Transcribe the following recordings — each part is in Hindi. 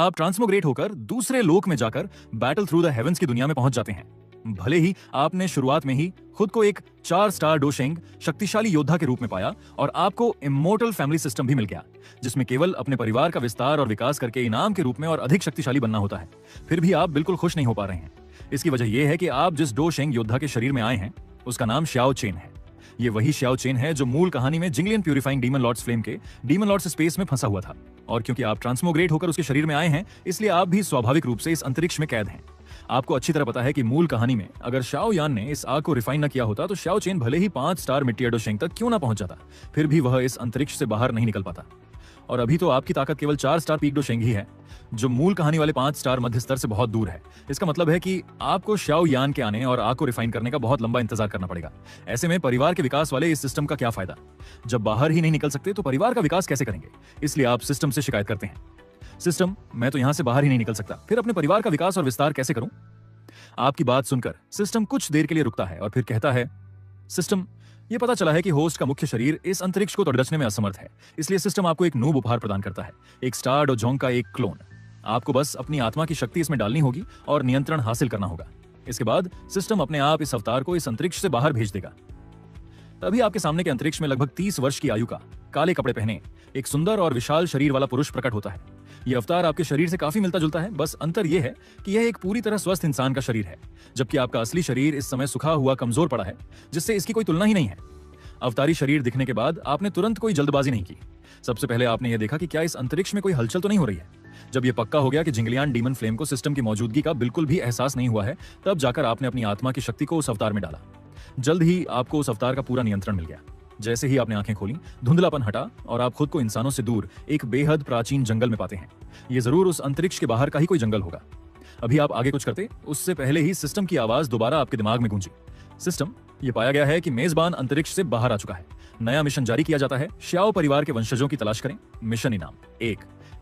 आप ट्रांसमोग्रेट होकर दूसरे लोक में जाकर बैटल थ्रू द हेवंस की दुनिया में पहुंच जाते हैं। भले ही आपने शुरुआत में ही खुद को एक 4 स्टार डोशेंग शक्तिशाली योद्धा के रूप में पाया और आपको इमोर्टल फैमिली सिस्टम भी मिल गया, जिसमें केवल अपने परिवार का विस्तार और विकास करके इनाम के रूप में और अधिक शक्तिशाली बनना होता है, फिर भी आप बिल्कुल खुश नहीं हो पा रहे हैं। इसकी वजह यह है कि आप जिस डोशेंग योद्धा के शरीर में आए हैं उसका नाम श्याओ चेन है। ये वही श्याओ चेन है जो मूल कहानी में जिंगलियन प्यूरिफाइंग डीमन लॉर्ड्स फ्लेम के डीमन लॉर्ड्स स्पेस में फंसा हुआ था। और क्योंकि आप ट्रांसमोग्रेट होकर उसके शरीर में आए हैं, इसलिए आप भी स्वाभाविक रूप से इस अंतरिक्ष में कैद हैं। आपको अच्छी तरह पता है कि मूल कहानी में अगर शाओ यान ने इस आग को रिफाइन न किया होता तो श्याओ चेन भले ही 5 स्टार मिट्टी डोशेंग तक क्यों ना पहुंच जाता, फिर भी वह इस अंतरिक्ष से बाहर नहीं निकल पाता। और अभी तो आपकी ताकत केवल 4 स्टार पीक डोशेंग ही है, जो मूल कहानी वाले 5 स्टार मध्य स्तर से बहुत दूर है। इसका मतलब है कि आपको श्याओ यान के आने और आग को रिफाइन करने का बहुत लंबा इंतजार करना पड़ेगा। ऐसे में परिवार के विकास वाले इस सिस्टम का क्या फायदा? जब बाहर ही नहीं निकल सकते तो परिवार का विकास कैसे करेंगे? इसलिए आप सिस्टम से शिकायत करते हैं, सिस्टम मैं तो यहां से बाहर ही नहीं निकल सकता, फिर अपने परिवार का विकास और विस्तार कैसे करूं? आपकी बात सुनकर सिस्टम कुछ देर के लिए रुकता है और फिर कहता है, सिस्टम ये पता चला है कि होस्ट का मुख्य शरीर इस अंतरिक्ष को तोड़ने में असमर्थ है, इसलिए सिस्टम आपको एक नूब उपहार प्रदान करता है, एक स्टार डोजोंग का एक क्लोन। आपको बस अपनी आत्मा की शक्ति इसमें डालनी होगी और नियंत्रण हासिल करना होगा। इसके बाद सिस्टम अपने आप इस अवतार को इस अंतरिक्ष से बाहर भेज देगा। तभी आपके सामने के अंतरिक्ष में लगभग 30 वर्ष की आयु का, काले कपड़े पहने, एक सुंदर और विशाल शरीर वाला पुरुष प्रकट होता है। यह अवतार आपके शरीर से काफी मिलता जुलता है, बस अंतर यह है कि यह एक पूरी तरह स्वस्थ इंसान का शरीर है, जबकि आपका असली शरीर इस समय सुखा हुआ कमजोर पड़ा है, जिससे इसकी कोई तुलना ही नहीं है। अवतारी शरीर दिखने के बाद आपने तुरंत कोई जल्दबाजी नहीं की। सबसे पहले आपने यह देखा कि क्या इस अंतरिक्ष में कोई हलचल तो नहीं हो रही है। जब यह पक्का हो गया कि जिंगलियान डीमन फ्लेम को सिस्टम की मौजूदगी का बिल्कुल भी एहसास नहीं हुआ है, तब जाकर आपने अपनी आत्मा की शक्ति को उस अवतार में डाला। जल्द ही आपको उस अवतार का पूरा नियंत्रण मिल गया। जैसे ही आपने आंखें खोली, धुंधलापन हटा और आप खुद को इंसानों से दूर एक बेहद प्राचीन जंगल में पाते हैं। ये जरूर उस अंतरिक्ष के बाहर का ही कोई जंगल होगा। अभी आप आगे कुछ करते उससे पहले ही सिस्टम की आवाज दोबारा आपके दिमाग में गूंजी। सिस्टम, ये पाया गया है कि मेजबान अंतरिक्ष से बाहर आ चुका है। नया मिशन जारी किया जाता है। श्याओ परिवार के वंशजों की तलाश करें। मिशन इनाम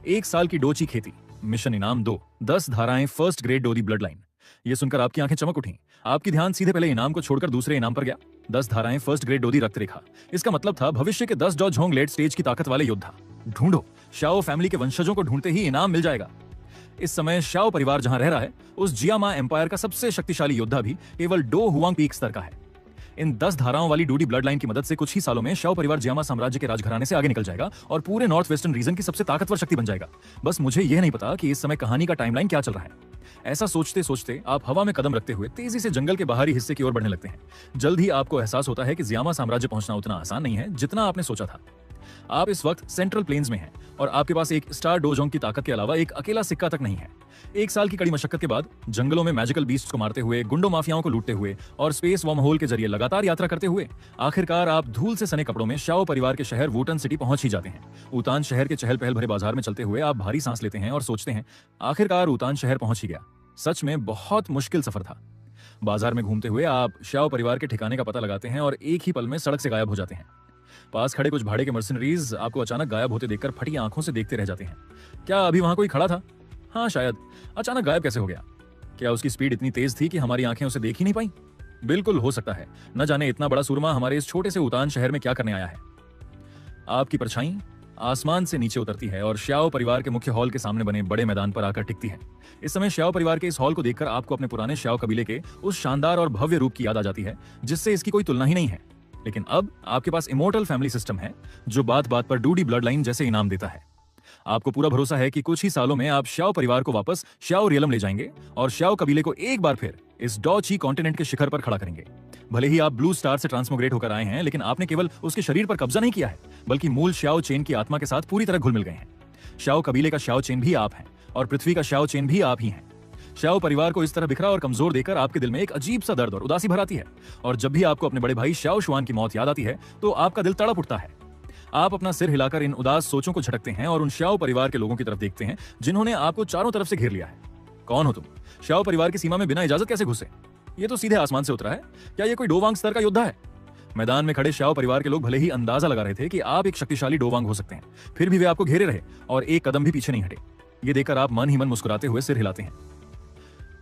1 साल की डोची खेती। मिशन इनाम 2 10 धाराएं फर्स्ट ग्रेड डोरी ब्लड लाइन। ये सुनकर आपकी आंखें चमक उठी। आपकी ध्यान सीधे पहले इनाम को छोड़कर दूसरे इनाम पर गया। 10 धाराएं फर्स्ट ग्रेड डोरी रक्त रेखा। इसका मतलब था भविष्य के 10 डॉ झोंग लेट स्टेज की ताकत वाले योद्धा। ढूंढो, श्याओ फैमिली के वंशजों को ढूंढते ही इनाम मिल जाएगा। इस समय श्याओ परिवार जहां रह रहा है, उस जियामा एम्पायर का सबसे शक्तिशाली योद्धा भी केवल डो हुआंग पीक स्तर का है। इन 10 धाराओं वाली डूडी ब्लड लाइन की मदद से कुछ ही सालों में श्याओ परिवार जियामा साम्राज्य के राजघराने से आगे निकल जाएगा और पूरे नॉर्थ वेस्टर्न रीजन की सबसे ताकतवर शक्ति बन जाएगा। बस मुझे यह नहीं पता कि इस समय कहानी का टाइमलाइन क्या चल रहा है। ऐसा सोचते सोचते आप हवा में कदम रखते हुए तेजी से जंगल के बाहरी हिस्से की ओर बढ़ने लगते हैं। जल्द ही आपको एहसास होता है कि जियामा साम्राज्य पहुंचना उतना आसान नहीं है जितना आपने सोचा था। आप इस वक्त सेंट्रल प्लेन्स में हैं और आपके पास एक स्टार डोजोंग की ताकत के अलावा एक अकेला सिक्का तक नहीं है। 1 साल की कड़ी मशक्कत के बाद जंगलों में मैजिकल बीस्ट्स को मारते हुए, गुंडो माफियाओं को लूटते हुए और स्पेस वर्म होल के जरिए लगातार यात्रा करते हुए आखिरकार आप धूल से सने कपड़ों में श्याओ परिवार के शहर वुटन सिटी पहुंच ही जाते हैं। ऊतान शहर के चहल पहल भरे बाजार में चलते हुए आप भारी सांस लेते हैं और सोचते हैं, आखिरकार ऊतान शहर पहुंच ही गया। सच में बहुत मुश्किल सफर था। बाजार में घूमते हुए आप श्याओ परिवार के ठिकाने का पता लगाते हैं और एक ही पल में सड़क से गायब हो जाते हैं। पास खड़े कुछ भाड़े के मर्सिनरीज आपको अचानक गायब होते देखकर फटी आंखों से देखते रह जाते हैं। क्या अभी वहां कोई खड़ा था? हाँ शायद। अचानक गायब कैसे हो गया? क्या उसकी स्पीड इतनी तेज थी कि हमारी आंखें उसे देख ही नहीं पाई? बिल्कुल हो सकता है। न जाने इतना बड़ा सूरमा हमारे इस छोटे से ऊतान शहर में क्या करने आया है। आपकी परछाई आसमान से नीचे उतरती है और श्याओ परिवार के मुख्य हॉल के सामने बने बड़े मैदान पर आकर टिकती है। इस समय श्याओ परिवार के इस हॉल को देखकर आपको अपने पुराने श्याओ कबीले के उस शानदार और भव्य रूप की याद आ जाती है, जिससे इसकी कोई तुलना ही नहीं है। लेकिन अब आपके पास इमोर्टल फैमिली सिस्टम है, जो बात बात पर डूडी ब्लड लाइन जैसे इनाम देता है। आपको पूरा भरोसा है कि कुछ ही सालों में आप श्याओ परिवार को वापस श्याओ रियलम ले जाएंगे और श्याओ कबीले को एक बार फिर इस डॉ ची कॉन्टिनेंट के शिखर पर खड़ा करेंगे। भले ही आप ब्लू स्टार से ट्रांसमोग्रेट होकर आए हैं, लेकिन आपने केवल उसके शरीर पर कब्जा नहीं किया है, बल्कि मूल श्याओ चेन की आत्मा के साथ पूरी तरह घुल मिल गए हैं। श्याओ कबीले का श्याओ चेन भी आप हैं और पृथ्वी का श्याओ चेन भी आप ही हैं। श्याओ परिवार को इस तरह बिखरा और कमजोर देखकर आपके दिल में एक अजीब सा दर्द और उदासी भर आती है। और जब भी आपको अपने बड़े भाई श्याओ शुआन की मौत याद आती है, तो आपका दिल तड़प उठता है। आप अपना सिर हिलाकर इन उदास सोचों को झटकते हैं और उन श्याओ परिवार के लोगों की तरफ देखते हैं जिन्होंने आपको चारों तरफ से घेर लिया है। कौन हो तुम? श्याओ परिवार की सीमा में बिना इजाजत कैसे घुसे? ये तो सीधे आसमान से उतरा है। क्या ये कोई डोवांग स्तर का योद्धा है? मैदान में खड़े श्याओ परिवार के लोग भले ही अंदाजा लगा रहे थे कि आप एक शक्तिशाली डोवांग हो सकते हैं, फिर भी वे आपको घेरे रहे और एक कदम भी पीछे नहीं हटे। ये देखकर आप मन ही मन मुस्कुराते हुए सिर हिलाते हैं।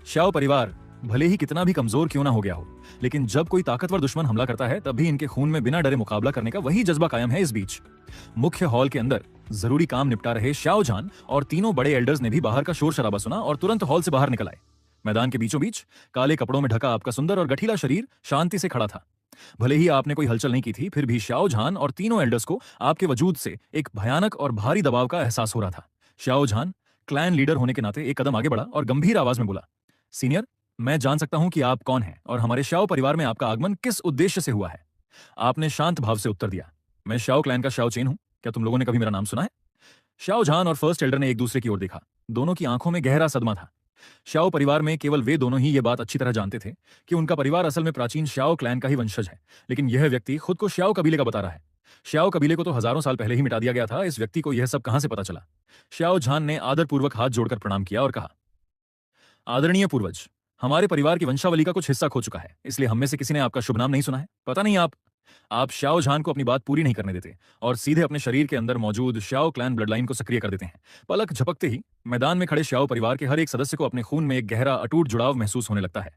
श्याओ परिवार भले ही कितना भी कमजोर क्यों ना हो गया हो, लेकिन जब कोई ताकतवर दुश्मन हमला करता है, तब भी इनके खून में बिना डरे मुकाबला करने का वही जज्बा कायम है। इस बीच मुख्य हॉल के अंदर जरूरी काम निपटा रहे शाओजान और तीनों बड़े एल्डर्स ने भी बाहर का शोर शराबा सुना और तुरंत हॉल से बाहर निकल आए। मैदान के बीचों बीच काले कपड़ों में ढका आपका सुंदर और गठीला शरीर शांति से खड़ा था। भले ही आपने कोई हलचल नहीं की थी, फिर भी शाओजान और तीनों एल्डर्स को आपके वजूद से एक भयानक और भारी दबाव का एहसास हो रहा था। शाओजान क्लैन लीडर होने के नाते एक कदम आगे बढ़ा और गंभीर आवाज में बोला, सीनियर, मैं जान सकता हूं कि आप कौन हैं और हमारे शाओ परिवार में आपका आगमन किस उद्देश्य से हुआ है। आपने शांत भाव से उत्तर दिया, मैं शाओ क्लैन का शाओ चेन हूं। क्या तुम लोगों ने कभी मेरा नाम सुना है? शाओजान और फर्स्ट एल्डर ने एक दूसरे की ओर देखा। दोनों की आंखों में गहरा सदमा था। शाओ परिवार में केवल वे दोनों ही ये बात अच्छी तरह जानते थे कि उनका परिवार असल में प्राचीन शाओ क्लैन का ही वंशज है, लेकिन यह व्यक्ति खुद को शाओ कबीले का बता रहा है। शाओ कबीले को तो हजारों साल पहले ही मिटा दिया गया था, इस व्यक्ति को यह सब कहां से पता चला? शाओ झान ने आदरपूर्वक हाथ जोड़कर प्रणाम किया और कहा, आदरणीय पूर्वज, हमारे परिवार की वंशावली का कुछ हिस्सा खो चुका है, इसलिए हम में से किसी ने आपका शुभ नाम नहीं सुना है। पता नहीं आप शाओ झान को अपनी बात पूरी नहीं करने देते और सीधे अपने शरीर के अंदर मौजूद शाओ क्लैन ब्लड लाइन को सक्रिय कर देते हैं। पलक झपकते ही मैदान में खड़े शाओ परिवार के हर एक सदस्य को अपने खून में एक गहरा अटूट जुड़ाव महसूस होने लगता है।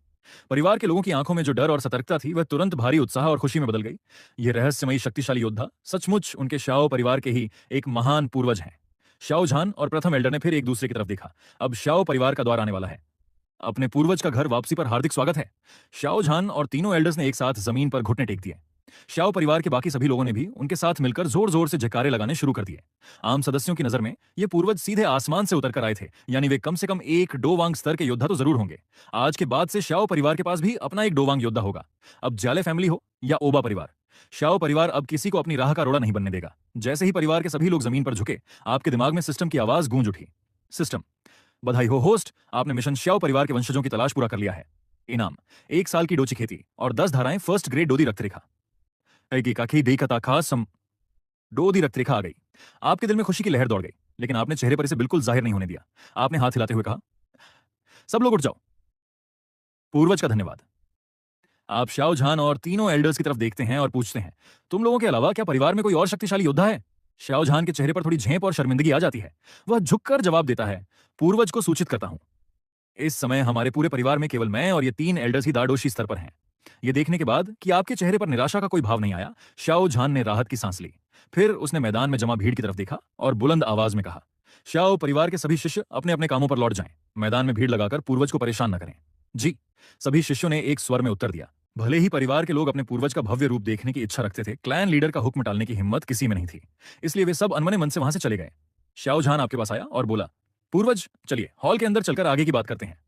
परिवार के लोगों की आंखों में जो डर और सतर्कता थी वह तुरंत भारी उत्साह और खुशी में बदल गई। ये रहस्यमयी शक्तिशाली योद्धा सचमुच उनके शाओ परिवार के ही एक महान पूर्वज हैं। शाओ झान और प्रथम एल्डर ने फिर एक दूसरे की तरफ देखा। अब शाओ परिवार का द्वार आने वाला है। अपने पूर्वज का घर वापसी पर हार्दिक स्वागत है। शाओ झान और तीनों एल्डर्स ने एक साथ जमीन पर घुटने टेक दिए। शाओ परिवार के बाकी सभी लोगों ने भी उनके साथ मिलकर जोर जोर से जयकारे लगाने शुरू कर दिए। आम सदस्यों की नजर में ये पूर्वज सीधे आसमान से उतर कर आए थे, यानी वे कम से कम एक डोवांग स्तर के योद्धा तो जरूर होंगे। आज के बाद से शाओ परिवार के पास भी अपना एक डोवांग योद्धा होगा। अब जाले फैमिली हो या ओबा परिवार, शाओ परिवार अब किसी को अपनी राह का रोड़ा नहीं बनने देगा। जैसे ही परिवार के सभी लोग जमीन पर झुके, आपके दिमाग में सिस्टम की आवाज गूंज उठी। सिस्टम, बधाई हो होस्ट, आपने मिशन शाओ परिवार के वंशजों की तलाश पूरा कर लिया है। इनाम, 1 साल की डोची खेती और 10 धाराएं फर्स्ट ग्रेड डोदी रक्तरेखा। डोदी रक्तरेखा आ गई। आपके दिल में खुशी की लहर दौड़ गई, लेकिन आपने चेहरे पर इसे बिल्कुल जाहिर नहीं होने दिया। आपने हाथ हिलाते हुए कहा, सब लोग उठ जाओ, पूर्वज का धन्यवाद। आप शाओ झान और तीनों एल्डर्स की तरफ देखते हैं और पूछते हैं, तुम लोगों के अलावा क्या परिवार में कोई और शक्तिशाली योद्धा है? शाओ झान के चेहरे पर थोड़ी झेप और शर्मिंदगी आ जाती है। वह झुककर जवाब देता है, पूर्वज को सूचित करता हूं, इस समय हमारे पूरे परिवार में केवल मैं और ये 3 एल्डर्स ही दाडोशी स्तर पर हैं। ये देखने के बाद कि आपके चेहरे पर निराशा का कोई भाव नहीं आया, शाओ झान ने राहत की सांस ली। फिर उसने मैदान में जमा भीड़ की तरफ देखा और बुलंद आवाज में कहा, शाओ परिवार के सभी शिष्य अपने अपने कामों पर लौट जाएं। मैदान में भीड़ लगाकर पूर्वज को परेशान न करें। जी, सभी शिष्यों ने एक स्वर में उत्तर दिया। भले ही परिवार के लोग अपने पूर्वज का भव्य रूप देखने की इच्छा रखते थे, क्लैन लीडर का हुक्म टालने की हिम्मत किसी में नहीं थी, इसलिए वे सब अनमने मन से वहां से चले गए। शाओ झान आपके पास आया और बोला, पूर्वज, चलिए हॉल के अंदर चलकर आगे की बात करते हैं।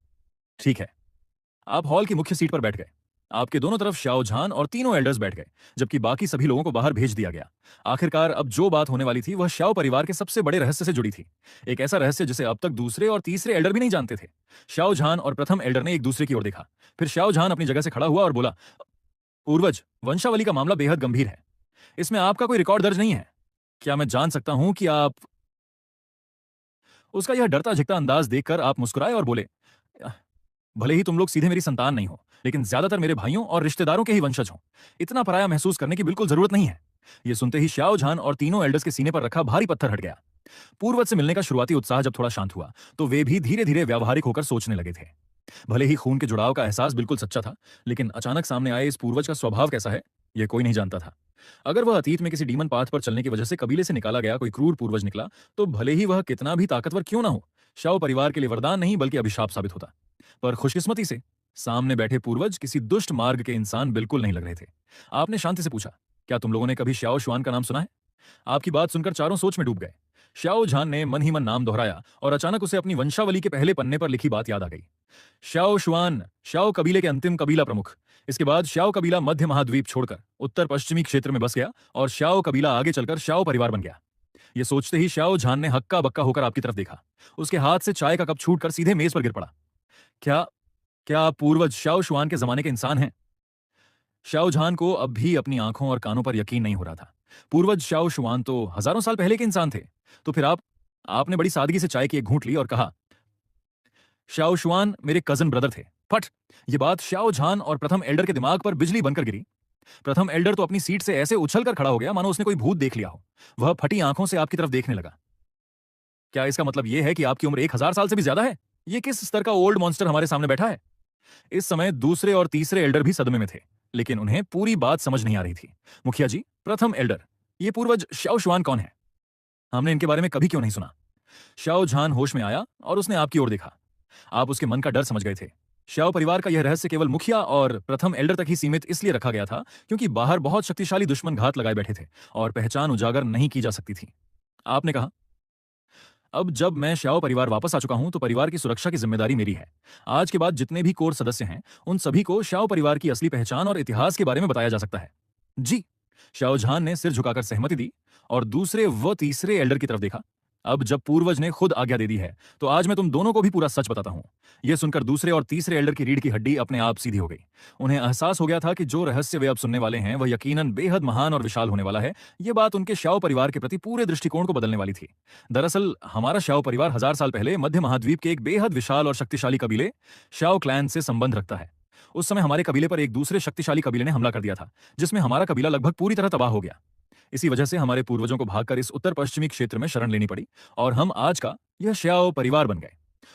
ठीक है। आप हॉल की मुख्य सीट पर बैठ गए। आपके दोनों तरफ शाओ झान और तीनों एल्डर्स बैठ गए, जबकि बाकी सभी लोगों को बाहर भेज दिया गया। आखिरकार अब जो बात होने वाली थी वह शाओ परिवार के सबसे बड़े रहस्य से जुड़ी थी, एक ऐसा रहस्य जिसे अब तक दूसरे और तीसरे एल्डर भी नहीं जानते थे। शाओ झान और प्रथम एल्डर ने एक दूसरे की ओर देखा। फिर शाओ झान अपनी जगह से खड़ा हुआ और बोला, पूर्वज, वंशावली का मामला बेहद गंभीर है। इसमें आपका कोई रिकॉर्ड दर्ज नहीं है। क्या मैं जान सकता हूं कि आप? उसका यह डरता झिकता अंदाज देखकर आप मुस्कुराए और बोले, भले ही तुम लोग सीधे मेरी संतान नहीं हो, लेकिन ज्यादातर मेरे भाइयों और रिश्तेदारों के ही वंशज हो। इतना पराया महसूस करने की बिल्कुल जरूरत नहीं है। यह सुनते ही शाओ झान और तीनों एल्डर्स के सीने पर रखा भारी पत्थर हट गया। पूर्वज से मिलने का शुरुआती उत्साह जब थोड़ा शांत हुआ, तो वे भी धीरे धीरे व्यावहारिक होकर सोचने लगे थे। भले ही खून के जुड़ाव का एहसास बिल्कुल सच्चा था, लेकिन अचानक सामने आए इस पूर्वज का स्वभाव कैसा है, यह कोई नहीं जानता था। अगर वह अतीत में किसी डीमन पाथ पर चलने की वजह से कबीले से निकाला गया कोई क्रूर पूर्वज निकला, तो भले ही वह कितना भी ताकतवर क्यों ना हो, शाओ परिवार के लिए वरदान नहीं बल्कि अभिशाप साबित होता। पर खुशकिस्मती से सामने बैठे पूर्वज किसी दुष्ट मार्ग के इंसान बिल्कुल नहीं लग रहे थे। आपने शांति से पूछा, क्या तुम लोगों ने कभी शाओ शुआन का नाम सुना है? आपकी बात सुनकर चारों सोच में डूब गए। शाओ झान ने मन ही मन नाम दोहराया और अचानक उसे अपनी वंशावली के पहले पन्ने पर लिखी बात याद आ गई। शाओ शुआन, शाओ कबीले के अंतिम कबीला प्रमुख। इसके बाद शाओ कबीला मध्य महाद्वीप छोड़कर उत्तर पश्चिमी क्षेत्र में बस गया और शाओ कबीला आगे चलकर शाओ परिवार बन गया। यह सोचते ही शाओ झान ने हक्का बक्का होकर आपकी तरफ देखा। उसके हाथ से चाय का कप छूटकर सीधे मेज पर गिर पड़ा। क्या क्या आप पूर्वज शाओ शुआन के जमाने के इंसान हैं? शाओ झान को अब भी अपनी आंखों और कानों पर यकीन नहीं हो रहा था। पूर्वज शाओ शुआन तो हजारों साल पहले के इंसान थे। तो फिर आपने बड़ी सादगी से चाय की एक घूंट ली और कहा, शाओ शुआन मेरे कजन ब्रदर थे। फट! यह बात शाओ झान और प्रथम एल्डर के दिमाग पर बिजली बनकर गिरी। प्रथम एल्डर तो अपनी सीट से ऐसे उछलकर खड़ा हो गया मानो उसने कोई भूत देख लिया हो। वह फटी आंखों से आपकी तरफ देखने लगा। क्या इसका मतलब यह है कि आपकी उम्र 1000 साल से भी ज्यादा है? यह किस स्तर का ओल्ड मॉन्स्टर हमारे सामने बैठा है? इस समय दूसरे और तीसरे एल्डर भी सदमे में थे, लेकिन उन्हें पूरी बात समझ नहीं आ रही थी। मुखिया जी, प्रथम एल्डर, ये पूर्वज शाओ शुआन कौन है? हमने इनके बारे में कभी क्यों नहीं सुना? शाओ झान होश में आया और उसने आपकी ओर देखा। आप उसके मन का डर समझ गए थे। शाओ परिवार का यह रहस्य केवल मुखिया और प्रथम एल्डर तक ही सीमित इसलिए रखा गया था क्योंकि बाहर बहुत शक्तिशाली दुश्मन घात लगाए बैठे थे और पहचान उजागर नहीं की जा सकती थी। आपने कहा, अब जब मैं श्याओ परिवार वापस आ चुका हूं तो परिवार की सुरक्षा की जिम्मेदारी मेरी है। आज के बाद जितने भी कोर सदस्य हैं उन सभी को श्याओ परिवार की असली पहचान और इतिहास के बारे में बताया जा सकता है। जी। श्याओ झान ने सिर झुकाकर सहमति दी और दूसरे व तीसरे एल्डर की तरफ देखा। अब जब पूर्वज ने खुद आज्ञा दे दी है तो आज मैं तुम दोनों को भी पूरा सच बताता हूं। यह सुनकर दूसरे और तीसरे एल्डर की रीढ़ की हड्डी अपने आप सीधी हो गई। उन्हें एहसास हो गया था कि जो रहस्य वे अब सुनने वाले हैं वह यकीनन बेहद महान और विशाल होने वाला है। यह बात उनके श्याओ परिवार के प्रति पूरे दृष्टिकोण को बदलने वाली थी। दरअसल हमारा श्याओ परिवार 1000 साल पहले मध्य महाद्वीप के एक बेहद विशाल और शक्तिशाली कबीले श्याओ क्लैन से संबंध रखता है। उस समय हमारे कबीले पर एक दूसरे शक्तिशाली कबीले ने हमला कर दिया था जिसमें हमारा कबीला लगभग पूरी तरह तबाह हो गया। इसी वजह से हमारे पूर्वजों को भागकर इस उत्तर पश्चिमी क्षेत्र में शरण लेनी पड़ी और हम आज का यह श्याओ परिवार बन गए।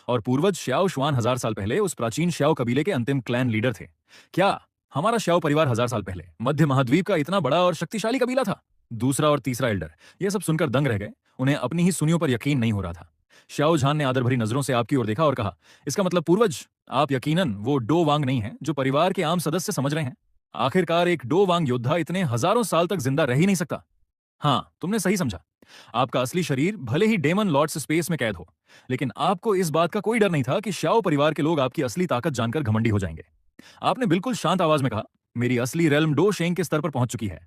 और पूर्वज श्याओ शुआन 1000 साल पहले उस प्राचीन श्याओ कबीले के अंतिम क्लैन लीडर थे। क्या हमारा श्याओ परिवार 1000 साल पहले मध्य महाद्वीप का इतना बड़ा और शक्तिशाली कबीला था? दूसरा और तीसरा एल्डर यह सब सुनकर दंग रह गए। उन्हें अपनी ही सुनियों पर यकीन नहीं हो रहा था। श्याओ झान ने आदर भरी नजरों से आपकी ओर देखा और कहा, इसका मतलब पूर्वज आप यकीनन वो डो वांग नहीं हैं जो परिवार के आम सदस्य समझ रहे हैं। आखिरकार एक डो वांग योद्धा इतने हजारों साल तक जिंदा रह ही नहीं सकता। हाँ, तुमने सही समझा। आपका असली शरीर भले ही डेमन लॉर्ड्स स्पेस में कैद हो, लेकिन आपको इस बात का कोई डर नहीं था कि श्याओ परिवार के लोग आपकी असली ताकत जानकर घमंडी हो जाएंगे। आपने बिल्कुल शांत आवाज में कहा, मेरी असली रेल्म डो शेंग के स्तर पर पहुंच चुकी है।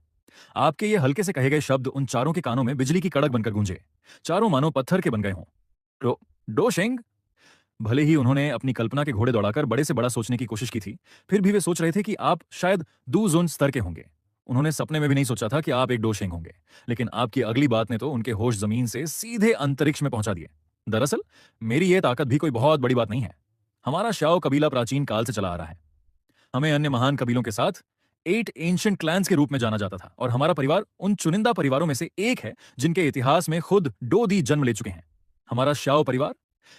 आपके ये हल्के से कहे गए शब्द उन चारों के कानों में बिजली की कड़क बनकर गूंजे। चारों मानो पत्थर के बन गए हों। डो शेंग? भले ही उन्होंने अपनी कल्पना के घोड़े दौड़ाकर बड़े से बड़ा सोचने की कोशिश की थी, फिर भी वे सोच रहे थे कि आप शायद दू जोन स्तर के होंगे। उन्होंने सपने में भी नहीं सोचा था कि आप एक डोशेंग होंगे, लेकिन आपकी अगली बात ने तो उनके होश जमीन से सीधे अंतरिक्ष में पहुंचा दिए। दरअसल मेरी यह ताकत भी कोई बहुत बड़ी बात नहीं है। हमारा श्याओ कबीला प्राचीन काल से चला आ रहा है। हमें अन्य महान कबीलों के साथ 8 एंशिएंट क्लैंस के रूप में जाना जाता था और हमारा परिवार उन चुनिंदा परिवारों में से एक है जिनके इतिहास में खुद डोदी जन्म ले चुके हैं। हमारा श्याओ परिवार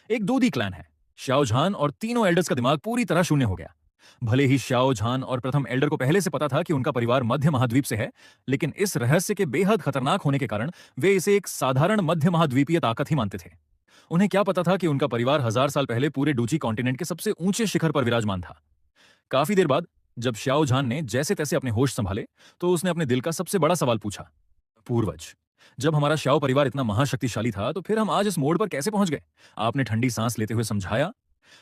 एक दोदी क्लैन है। श्याओ झान और तीनों एल्डर्स का दिमाग पूरी तरह शून्य हो गया। भले ही श्याओ झान और प्रथम एल्डर को पहले से पता था कि उनका परिवार मध्य महाद्वीप से है, लेकिन इस रहस्य के बेहद खतरनाक होने के कारण वे इसे एक साधारण मध्य महाद्वीपीय ताकत ही मानते थे। उन्हें क्या पता था कि उनका परिवार 1000 साल पहले पूरे डूची कॉन्टिनेंट के सबसे ऊंचे शिखर पर विराजमान था। काफी देर बाद जब श्याओ झान ने जैसे तैसे अपने होश संभाले तो उसने अपने दिल का सबसे बड़ा सवाल पूछा, पूर्वज, जब हमारा श्याओ परिवार इतना महाशक्तिशाली था तो फिर हम आज इस मोड़ पर कैसे पहुंच गए? आपने ठंडी सांस लेते हुए समझाया,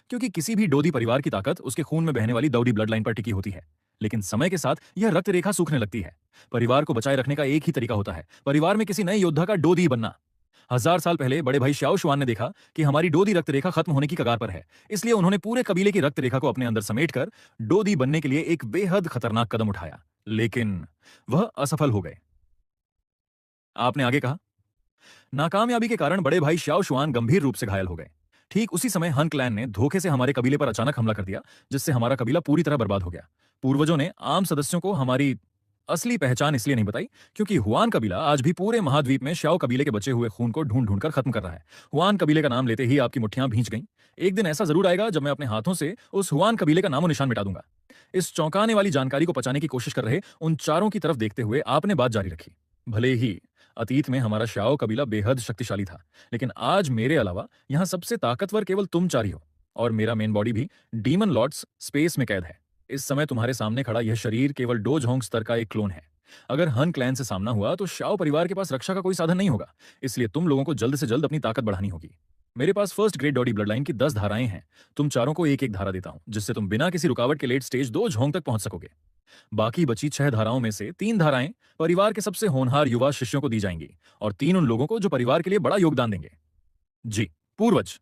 क्योंकि किसी भी डोदी परिवार की ताकत उसके खून में बहने वाली दौड़ी ब्लड लाइन पर टिकी होती है, लेकिन समय के साथ यह रक्त रेखा सूखने लगती है। परिवार को बचाए रखने का एक ही तरीका होता है, परिवार में किसी नए योद्धा का डोदी बनना। 1000 साल पहले बड़े भाई श्याओ शुआन ने देखा कि हमारी डोदी रक्त रेखा खत्म होने की कगार पर है, इसलिए उन्होंने पूरे कबीले की रक्त रेखा को अपने अंदर समेटकर डोदी बनने के लिए एक बेहद खतरनाक कदम उठाया, लेकिन वह असफल हो गए। आपने आगे कहा, नाकामयाबी के कारण बड़े भाई श्याओ शुआन गंभीर रूप से घायल हो गए। ठीक उसी समय हन क्लैन ने धोखे से हमारे कबीले पर अचानक हमला कर दिया, जिससे हमारा कबीला पूरी तरह बर्बाद हो गया। पूर्वजों ने आम सदस्यों को हमारी असली पहचान इसलिए नहीं बताई क्योंकि हुआन कबीला आज भी पूरे महाद्वीप में श्याओ कबीले के बचे हुए खून को ढूंढ ढूंढ कर खत्म कर रहा है। हुआन कबीले का नाम लेते ही आपकी मुट्ठियां भींच गईं। एक दिन ऐसा जरूर आएगा जब मैं अपने हाथों से उस हुआन कबीले का नामो निशान मिटा दूंगा। इस चौंकाने वाली जानकारी को पचाने की कोशिश कर रहे उन चारों की तरफ देखते हुए आपने बात जारी रखी, भले ही अतीत में हमारा श्याओ कबीला बेहद शक्तिशाली था, लेकिन आज मेरे अलावा यहां सबसे ताकतवर केवल तुम चार ही हो और मेरा मेन बॉडी भी डीमन लॉर्ड्स स्पेस में कैद है। इस समय तुम्हारे सामने खड़ा यह शरीर केवल डो झोंग स्तर का एक क्लोन है। अगर हन क्लैन से सामना हुआ तो श्याओ परिवार के पास रक्षा का कोई साधन नहीं होगा, इसलिए तुम लोगों को जल्द से जल्द अपनी ताकत बढ़ानी होगी। मेरे पास फर्स्ट ग्रेड डॉडी ब्लड लाइन की 10 धाराएं हैं। तुम चारों को एक एक धारा देता हूं, जिससे तुम बिना किसी रुकावट के लेट स्टेज 2 झोंग तक पहुंच सकोगे। बाकी बची 6 धाराओं में से 3 धाराएं परिवार के सबसे होनहार युवा शिष्यों को दी जाएंगी और 3 उन लोगों को जो परिवार के लिए बड़ा योगदान देंगे। जी पूर्वज।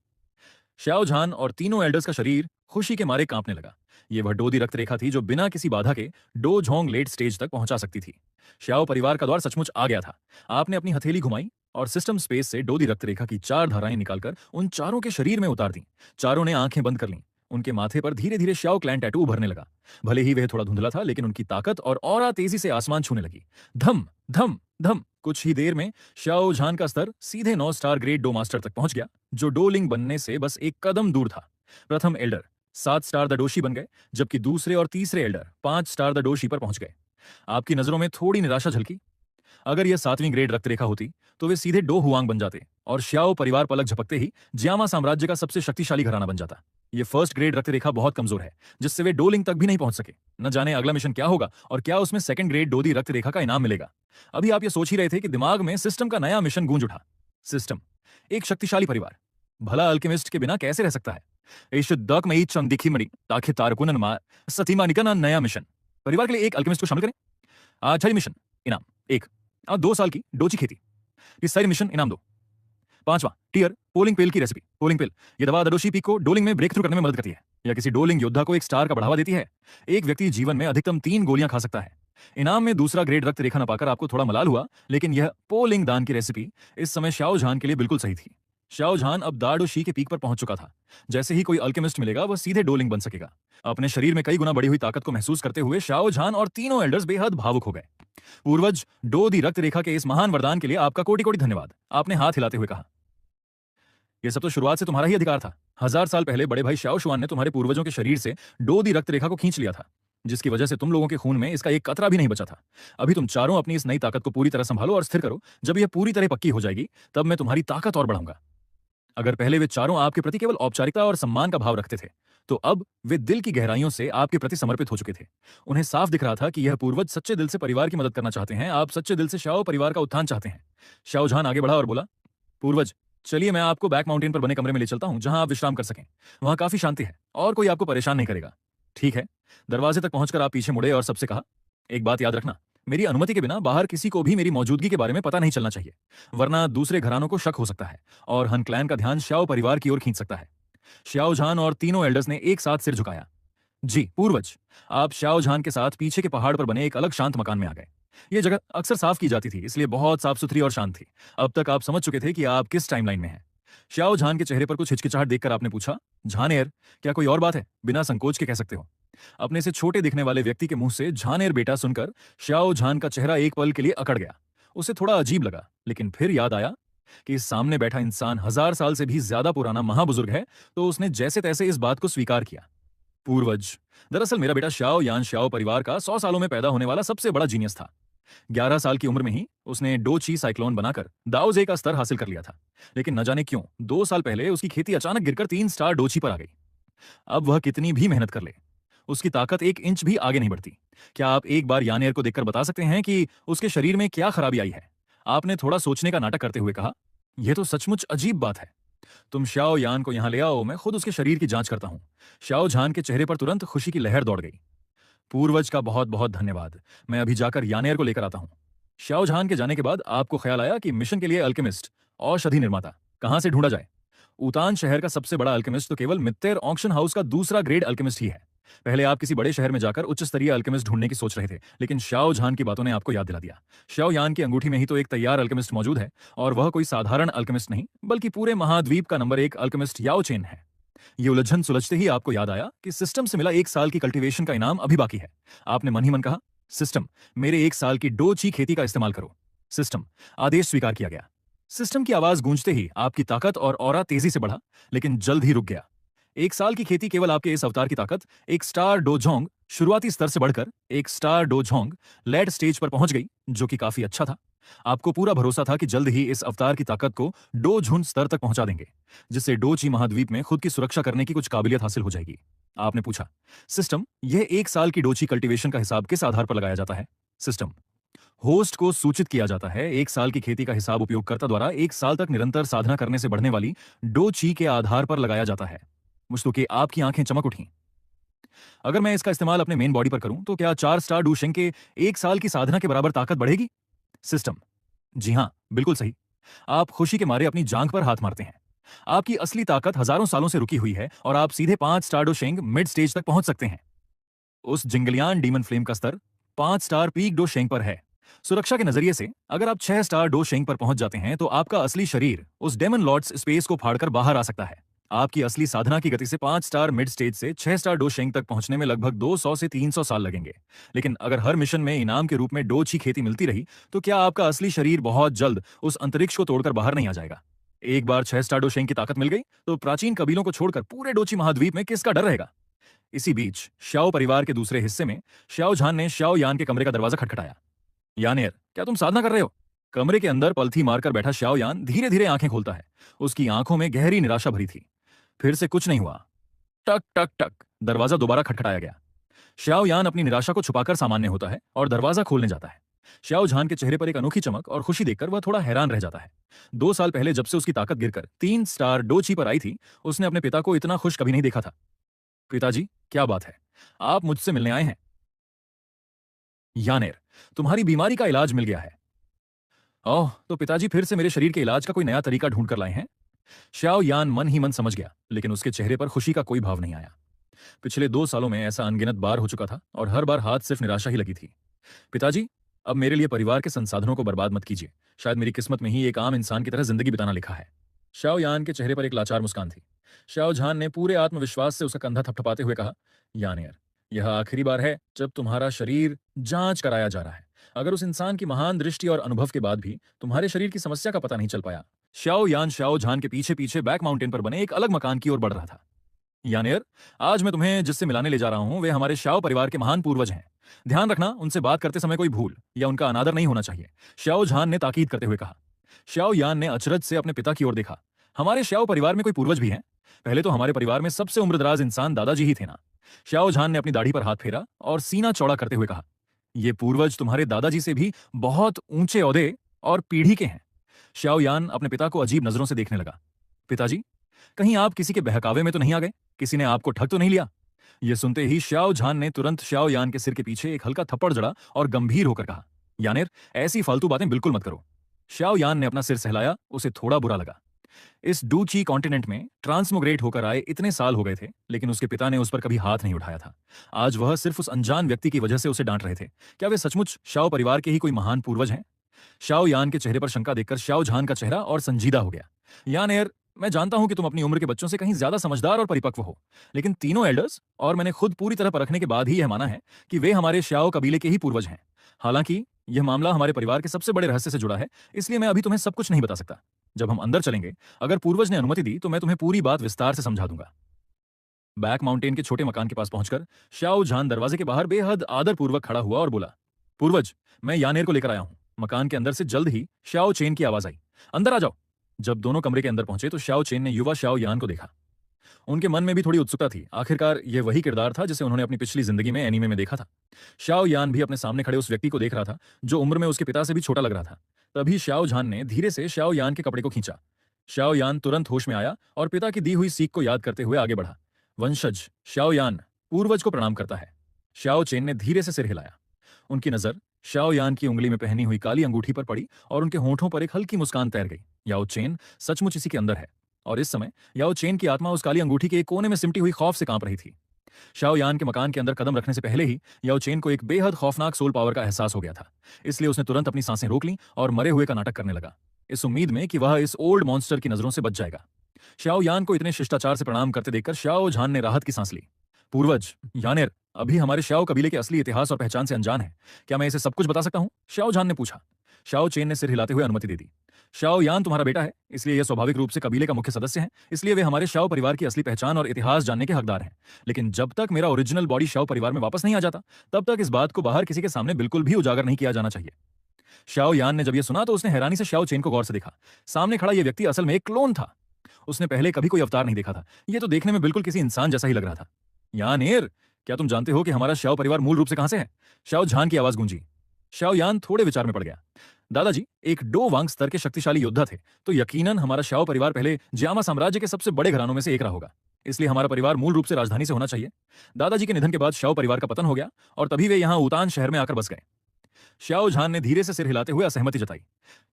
श्याओ झान और तीनों एल्डर्स का शरीर खुशी के मारे कांपने लगा। यह वह डोदी रक्त रेखा थी जो बिना किसी बाधा के डो झोंग लेट स्टेज तक पहुंचा सकती थी। श्याओ परिवार का द्वार सचमुच आ गया था। आपने अपनी हथेली घुमाई और सिस्टम स्पेस से डोदी रक्त रेखा की 4 धाराएं निकालकर उन चारों के शरीर में उतार दी। चारों ने आंखें बंद कर लीं। उनके माथे पर धीरे धीरे श्याओ क्लैन टैटू उभरने लगा। भले ही वह थोड़ा धुंधला था, लेकिन उनकी ताकत और ऑरा तेजी से आसमान छूने लगी। धम धम धम। कुछ ही देर में श्याओ झान का स्तर सीधे 9 स्टार ग्रेड डो मास्टर तक पहुंच गया, जो डोलिंग बनने से बस एक कदम दूर था। प्रथम एल्डर 7 स्टार द डोशी बन गए, जबकि दूसरे और तीसरे एल्डर 5 स्टार द डोशी पर पहुंच गए। आपकी नजरों में थोड़ी निराशा झलकी। अगर यह 7वीं ग्रेड रक्त रेखा होती तो वे सीधे डो हुआंग बन जाते और श्याओ परिवार पलक झपकते ही जियामा साम्राज्य का सबसे शक्तिशाली घराना बन जाता। ये फर्स्ट ग्रेड रक्त रेखा बहुत कमजोर है, जिससे वे डो लिंक तक भी नहीं पहुंच सके। न जाने अगला मिशन क्या होगा और क्या उसमें सेकंड ग्रेड डोदी रक्त रेखा का इनाम मिलेगा। अभी आप ये सोच ही रहे थे कि दिमाग में सिस्टम का नया मिशन गूंज उठा। सिस्टम, एक शक्तिशाली परिवार, भला अल्केमिस्ट के बिना कैसे रह सकता है? ईश दक मई चंदिखी मणि ताकि तारकुनन मा सतीमा निकन नया मिशन। परिवार के लिए एक अल्केमिस्ट को शामिल करें। छठी मिशन इनाम 1, 2 साल की डोची खेती। इस साइड मिशन इनाम 2। 5वां टीयर पोलिंग पेल की रेसिपी। पोलिंग पेल ये दवा दडोशी पीक को डोलिंग में ब्रेक थ्रू करने में मदद करती है या किसी डोलिंग योद्धा को एक स्टार का बढ़ावा देती है। एक व्यक्ति जीवन में अधिकतम 3 गोलियां खा सकता है। इनाम में दूसरा ग्रेड रक्त रेखा न पाकर आपको थोड़ा मलाल हुआ, लेकिन यह पोलिंग दान की रेसिपी इस समय शाओ झान के लिए बिल्कुल सही थी। शाओ झान अब दाडोशी के पीक पर पहुंच चुका था। जैसे ही कोई अल्केमिस्ट मिलेगा वह सीधे डोलिंग बन सकेगा। अपने शरीर में कई गुना बढ़ी हुई ताकत को महसूस करते हुए शाओ झान और तीनों एल्डर्स बेहद भावुक हो गए। पूर्वज, डो दी रक्त रेखा के इस महान वरदान के लिए आपका कोटि कोटि धन्यवाद, आपने हाथ हिलाते हुए कहा। यह सब तो शुरुआत से तुम्हारा ही अधिकार था। 1000 साल पहले बड़े भाई शाओ शुआन ने तुम्हारे पूर्वजों के शरीर से डो दी रक्त रेखा को खींच लिया था, जिसकी वजह से तुम लोगों के खून में इसका एक कतरा भी नहीं बचा था। अभी तुम चारों अपनी इस नई ताकत को पूरी तरह संभालो और स्थिर करो। जब यह पूरी तरह पक्की हो जाएगी तब मैं तुम्हारी ताकत और बढ़ाऊंगा। अगर पहले वे चारों आपके प्रति केवल औपचारिकता और सम्मान का भाव रखते थे, तो अब वे दिल की गहराइयों से आपके प्रति समर्पित हो चुके थे। उन्हें साफ दिख रहा था कि यह पूर्वज सच्चे दिल से परिवार की मदद करना चाहते हैं। आप सच्चे दिल से शाओ परिवार का उत्थान चाहते हैं। शाओ झान आगे बढ़ा और बोला, पूर्वज, चलिए मैं आपको बैक माउंटेन पर बने कमरे में ले चलता हूं, जहां आप विश्राम कर सकें। वहां काफी शांति है और कोई आपको परेशान नहीं करेगा। ठीक है। दरवाजे तक पहुंचकर आप पीछे मुड़े और सबसे कहा, एक बात याद रखना, मेरी अनुमति के बिना बाहर किसी को भी मेरी मौजूदगी के बारे में पता नहीं चलना चाहिए, वरना दूसरे घरानों को शक हो सकता है और हन क्लैन का ध्यान श्याओ परिवार की ओर खींच सकता है। श्याओ झान और तीनों एल्डर्स ने एक साथ सिर झुकाया। जी पूर्वज। आप श्याओ झान के साथ पीछे के पहाड़ पर बने एक अलग शांत मकान में आ गए। यह जगह अक्सर साफ की जाती थी, इसलिए बहुत साफ सुथरी और शांत थी। अब तक आप समझ चुके थे कि आप किस टाइमलाइन में हैं। श्याओ झान के चेहरे पर कुछ हिचकिचाहट देखकर आपने पूछा, झानेर, क्या कोई और बात है? बिना संकोच के कह सकते हो। अपने से छोटे दिखने वाले व्यक्ति के मुंह से झानेर बेटा सुनकर श्याओ झान का चेहरा एक पल के लिए अकड़ गया। उसे थोड़ा अजीब लगा, लेकिन फिर याद आया कि इस सामने बैठा इंसान 1000 साल से भी ज्यादा पुराना महाबुजुर्ग है, तो उसने जैसे तैसे इस बात को स्वीकार किया। पूर्वज, दरअसल मेरा बेटा श्याओ यान श्याओ परिवार का 100 सालों में पैदा होने वाला सबसे बड़ा जीनियस था। 11 साल की उम्र में ही उसने डोची साइक्लोन बनाकर दाओजे का स्तर हासिल कर लिया था, लेकिन न जाने क्यों 2 साल पहले उसकी खेती अचानक गिरकर 3 स्टार डोची पर आ गई। अब वह कितनी भी मेहनत कर ले, उसकी ताकत 1 इंच भी आगे नहीं बढ़ती। क्या आप एक बार यानेर को देखकर बता सकते हैं कि उसके शरीर में क्या खराबी आई है? आपने थोड़ा सोचने का नाटक करते हुए कहा, यह तो सचमुच अजीब बात है। तुम श्याओ यान को यहां ले आओ, मैं खुद उसके शरीर की जांच करता हूं। श्याओ झान के चेहरे पर तुरंत खुशी की लहर दौड़ गई। पूर्वज का बहुत बहुत धन्यवाद, मैं अभी जाकर यानेर को लेकर आता हूं। श्याओ झान के जाने के बाद आपको ख्याल आया कि मिशन के लिए अल्केमिस्ट, औषधि निर्माता कहां से ढूंढा जाए। उतान शहर का सबसे बड़ा अल्केमिस्ट तो केवल मित्तेर ऑक्शन हाउस का दूसरा ग्रेड अल्केमिस्ट ही है। पहले आप किसी बड़े शहर में जाकर उच्च स्तरीय अल्केमिस्ट ढूंढने की सोच रहे थे, लेकिन श्याओ झान की बातों ने आपको याद दिला दिया। श्याओ यान की अंगूठी में ही तो एक तैयार अल्केमिस्ट मौजूद है, और वह कोई साधारण अल्केमिस्ट नहीं, बल्कि पूरे महाद्वीप का नंबर 1 अल्केमिस्ट याओ चेन है। ये उलझन सुलझते ही आपको याद आया कि सिस्टम से मिला 1 साल की कल्टीवेशन का इनाम अभी बाकी है। आपने मन ही मन कहा, सिस्टम, मेरे 1 साल की डोची खेती का इस्तेमाल करो। सिस्टम, आदेश स्वीकार किया गया। सिस्टम की आवाज गूंजते ही आपकी ताकत और ऑरा तेजी से बढ़ा, लेकिन जल्द ही रुक गया। 1 साल की खेती केवल आपके इस अवतार की ताकत एक स्टार डोजोंग शुरुआती स्तर से बढ़कर एक स्टार डोजोंग लेट स्टेज पर पहुंच गई, जो कि काफी अच्छा था। आपको पूरा भरोसा था कि जल्द ही इस अवतार की ताकत को डोझुन स्तर तक पहुंचा देंगे, जिससे डोची महाद्वीप में खुद की सुरक्षा करने की कुछ काबिलियत हासिल हो जाएगी। आपने पूछा, सिस्टम, यह 1 साल की डोची कल्टीवेशन का हिसाब किस आधार पर लगाया जाता है? सिस्टम, होस्ट को सूचित किया जाता है 1 साल की खेती का हिसाब उपयोगकर्ता द्वारा 1 साल तक निरंतर साधना करने से बढ़ने वाली डोची के आधार पर लगाया जाता है। मुझतो कि आपकी आंखें चमक उठी। अगर मैं इसका इस्तेमाल अपने मेन बॉडी पर करूं तो क्या 4 स्टार डूशेंग के 1 साल की साधना के बराबर ताकत बढ़ेगी? सिस्टम, जी हां, बिल्कुल सही। आप खुशी के मारे अपनी जांघ पर हाथ मारते हैं। आपकी असली ताकत हजारों सालों से रुकी हुई है और आप सीधे 5 स्टार डोशेंग मिड स्टेज तक पहुंच सकते हैं। उस जिंगलियान डीमन फ्लेम का स्तर 5 स्टार पीक डोशेंग पर है। सुरक्षा के नजरिए से अगर आप 6 स्टार डोशेंग पर पहुंच जाते हैं तो आपका असली शरीर उस डेमन लॉर्ड्स स्पेस को फाड़कर बाहर आ सकता है। आपकी असली साधना की गति से 5 स्टार मिड स्टेज से 6 स्टार डोशेंग तक पहुंचने में लगभग 200 से 300 साल लगेंगे। लेकिन अगर हर मिशन में इनाम के रूप में डोची खेती मिलती रही तो क्या आपका असली शरीर बहुत जल्द उस अंतरिक्ष को तोड़कर बाहर नहीं आ जाएगा? एक बार 6 स्टार डोशेंग की ताकत मिल गई तो प्राचीन कबीलों को छोड़कर पूरे डोची महाद्वीप में किसका डर रहेगा? इसी बीच श्याओ परिवार के दूसरे हिस्से में श्याओ झान ने श्याओ यान के कमरे का दरवाजा खटखटाया। यानेर, क्या तुम साधना कर रहे हो? कमरे के अंदर पलथी मारकर बैठा श्याओ यान धीरे धीरे आंखें खोलता है। उसकी आंखों में गहरी निराशा भरी थी। फिर से कुछ नहीं हुआ। टक टक टक, दरवाजा दोबारा खटखटाया गया। श्याओ यान अपनी निराशा को छुपाकर सामान्य होता है और दरवाजा खोलने जाता है। श्याओ झान के चेहरे पर एक अनोखी चमक और खुशी देखकर वह थोड़ा हैरान रह जाता है। 2 साल पहले जब से उसकी ताकत गिरकर 3 स्टार डोची पर आई थी, उसने अपने पिता को इतना खुश कभी नहीं देखा था। पिताजी, क्या बात है? आप मुझसे मिलने आए हैं? यानेर, तुम्हारी बीमारी का इलाज मिल गया है। ओह, तो पिताजी फिर से मेरे शरीर के इलाज का कोई नया तरीका ढूंढ कर लाए हैं? श्याओ यान मन ही मन समझ गया, लेकिन उसके चेहरे पर खुशी का कोई भाव नहीं आया। पिछले 2 सालों में ऐसा अनगिनत बार हो चुका था और हर बार हाथ सिर्फ निराशा ही लगी थी। पिताजी, अब मेरे लिए परिवार के संसाधनों को बर्बाद मत कीजिए। शायद मेरी किस्मत में ही एक आम इंसान की तरह जिंदगी बिताना लिखा है। श्याओ यान के चेहरे पर एक लाचार मुस्कान थी। श्याओ झान ने पूरे आत्मविश्वास से उसका कंधा थपथपाते हुए कहा, यानेर, यह आखिरी बार है जब तुम्हारा शरीर जांच कराया जा रहा है। अगर उस इंसान की महान दृष्टि और अनुभव के बाद भी तुम्हारे शरीर की समस्या का पता नहीं चल पाया। श्याओ यान श्याओ झान के पीछे पीछे बैक माउंटेन पर बने एक अलग मकान की ओर बढ़ रहा था। यानेर, आज मैं तुम्हें जिससे मिलाने ले जा रहा हूं वे हमारे श्याओ परिवार के महान पूर्वज हैं। ध्यान रखना, उनसे बात करते समय कोई भूल या उनका अनादर नहीं होना चाहिए, श्याओ झान ने ताकीद करते हुए कहा। श्याओ यान ने अचरज से अपने पिता की ओर देखा। हमारे श्याओ परिवार में कोई पूर्वज भी हैं? पहले तो हमारे परिवार में सबसे उम्रदराज इंसान दादाजी ही थे ना। श्याओ झान ने अपनी दाढ़ी पर हाथ फेरा और सीना चौड़ा करते हुए कहा, ये पूर्वज तुम्हारे दादाजी से भी बहुत ऊंचे ओहदे और पीढ़ी के हैं। श्याओ यान अपने पिता को अजीब नजरों से देखने लगा। पिताजी, कहीं आप किसी के बहकावे में तो नहीं आ गए? किसी ने आपको ठग तो नहीं लिया? यह सुनते ही श्याओ झान ने तुरंत श्याओ यान के सिर के पीछे एक हल्का थप्पड़ जड़ा और गंभीर होकर कहा, यानेर, ऐसी फालतू बातें बिल्कुल मत करो। श्याओ यान ने अपना सिर सहलाया। उसे थोड़ा बुरा लगा। इस डूची कॉन्टिनेंट में ट्रांसमोग्रेट होकर आए इतने साल हो गए थे, लेकिन उसके पिता ने उस पर कभी हाथ नहीं उठाया था। आज वह सिर्फ उस अनजान व्यक्ति की वजह से उसे डांट रहे थे। क्या वे सचमुच श्याओ परिवार के ही कोई महान पूर्वज हैं? श्याओ यान के चेहरे पर शंका देखकर श्याओ झान का चेहरा और संजीदा हो गया। यानेर, मैं जानता हूं कि तुम अपनी उम्र के बच्चों से कहीं ज्यादा समझदार और परिपक्व हो, लेकिन तीनों एल्डर्स और मैंने खुद पूरी तरह परखने के बाद ही यह माना है कि वे हमारे श्याओ कबीले के ही पूर्वज हैं। हालांकि यह मामला हमारे परिवार के सबसे बड़े रहस्य से जुड़ा है, इसलिए मैं अभी तुम्हें सब कुछ नहीं बता सकता। जब हम अंदर चलेंगे, अगर पूर्वज ने अनुमति दी तो मैं तुम्हें पूरी बात विस्तार से समझा दूंगा। बैक माउंटेन के छोटे मकान के पास पहुंचकर श्याओ झान दरवाजे के बाहर बेहद आदरपूर्वक खड़ा हुआ और बोला, पूर्वज, मैं यानेर को लेकर आया हूं। मकान के अंदर से जल्द ही श्याओ चेन की आवाज आई, अंदर आ जाओ। जब दोनों कमरे के अंदर पहुंचे तो श्याओ चेन ने युवा श्याओ यान को देखा। उनके मन में भी थोड़ी उत्सुकता थी। आखिरकार यह वही किरदार था जिसे उन्होंने अपनी पिछली जिंदगी में एनीमे में देखा था। श्याओ यान भी अपने सामने खड़े उस व्यक्ति को देख रहा था जो उम्र में उसके पिता से भी छोटा लग रहा था। तभी श्याओ झान ने धीरे से श्याओ यान के कपड़े को खींचा। श्याओ यान तुरंत होश में आया और पिता की दी हुई सीख को याद करते हुए आगे बढ़ा। वंशज श्याओ यान पूर्वज को प्रणाम करता है। श्याओ चेन ने धीरे से सिर हिलाया। उनकी नजर श्याओ यान की उंगली में पहनी हुई काली अंगूठी पर पड़ी और उनके होंठों पर एक हल्की मुस्कान तैर गई। याओ चेन सचमुच इसी के अंदर है और इस समय याओ चेन की आत्मा उस काली अंगूठी के एक कोने में सिमटी हुई खौफ से कांप रही थी। श्याओ यान के मकान के अंदर कदम रखने से पहले ही याओ चेन को एक बेहद खौफनाक सोल पावर का एहसास हो गया था। इसलिए उसने तुरंत अपनी सांसें रोक लीं और मरे हुए का नाटक करने लगा, इस उम्मीद में कि वह इस ओल्ड मॉन्स्टर की नजरों से बच जाएगा। श्याओ यान को इतने शिष्टाचार से प्रणाम करते देखकर श्याओ झान ने राहत की सांस ली। पूर्वज, यानेर अभी हमारे श्याओ कबीले के असली इतिहास और पहचान से अनजान है। क्या मैं इसे सब कुछ बता सकता हूं? श्याओ झान ने पूछा। श्याओ चेन ने सिर हिलाते हुए अनुमति दे दी। श्याओ यान तुम्हारा बेटा है, इसलिए यह स्वाभाविक रूप से कबीले का मुख्य सदस्य है, इसलिए वे हमारे श्याओ परिवार की असली पहचान और इतिहास जानने के हकदार हैं। लेकिन जब तक मेरा ओरिजिनल बॉडी श्याओ परिवार में वापस नहीं आ जाता, तब तक इस बात को बाहर किसी के सामने बिल्कुल भी उजागर नहीं किया जाना चाहिए। श्याओ यान ने जब यह सुना तो उसने हैरानी से श्याओ चेन को गौर से देखा। सामने खड़ा यह व्यक्ति असल में एक क्लोन था। उसने पहले कभी कोई अवतार नहीं देखा था। यह तो देखने में बिल्कुल किसी इंसान जैसा ही लग रहा था। यानेर, क्या तुम जानते हो कि हमारा श्याओ परिवार मूल रूप से कहां से है? श्याओ झान की आवाज गूंजी। श्याओ यान थोड़े विचार में पड़ गया। दादाजी एक डो वांग स्तर के शक्तिशाली योद्धा थे, तो यकीनन हमारा श्याओ परिवार पहले जियामा साम्राज्य के सबसे बड़े घरानों में से एक रहा होगा। इसलिए हमारा परिवार मूल रूप से राजधानी से होना चाहिए। दादाजी के निधन के बाद श्याओ परिवार का पतन हो गया और तभी वे यहां उतान शहर में आकर बस गए। श्याओ झान ने धीरे से सिर हिलाते हुए असहमति जताई।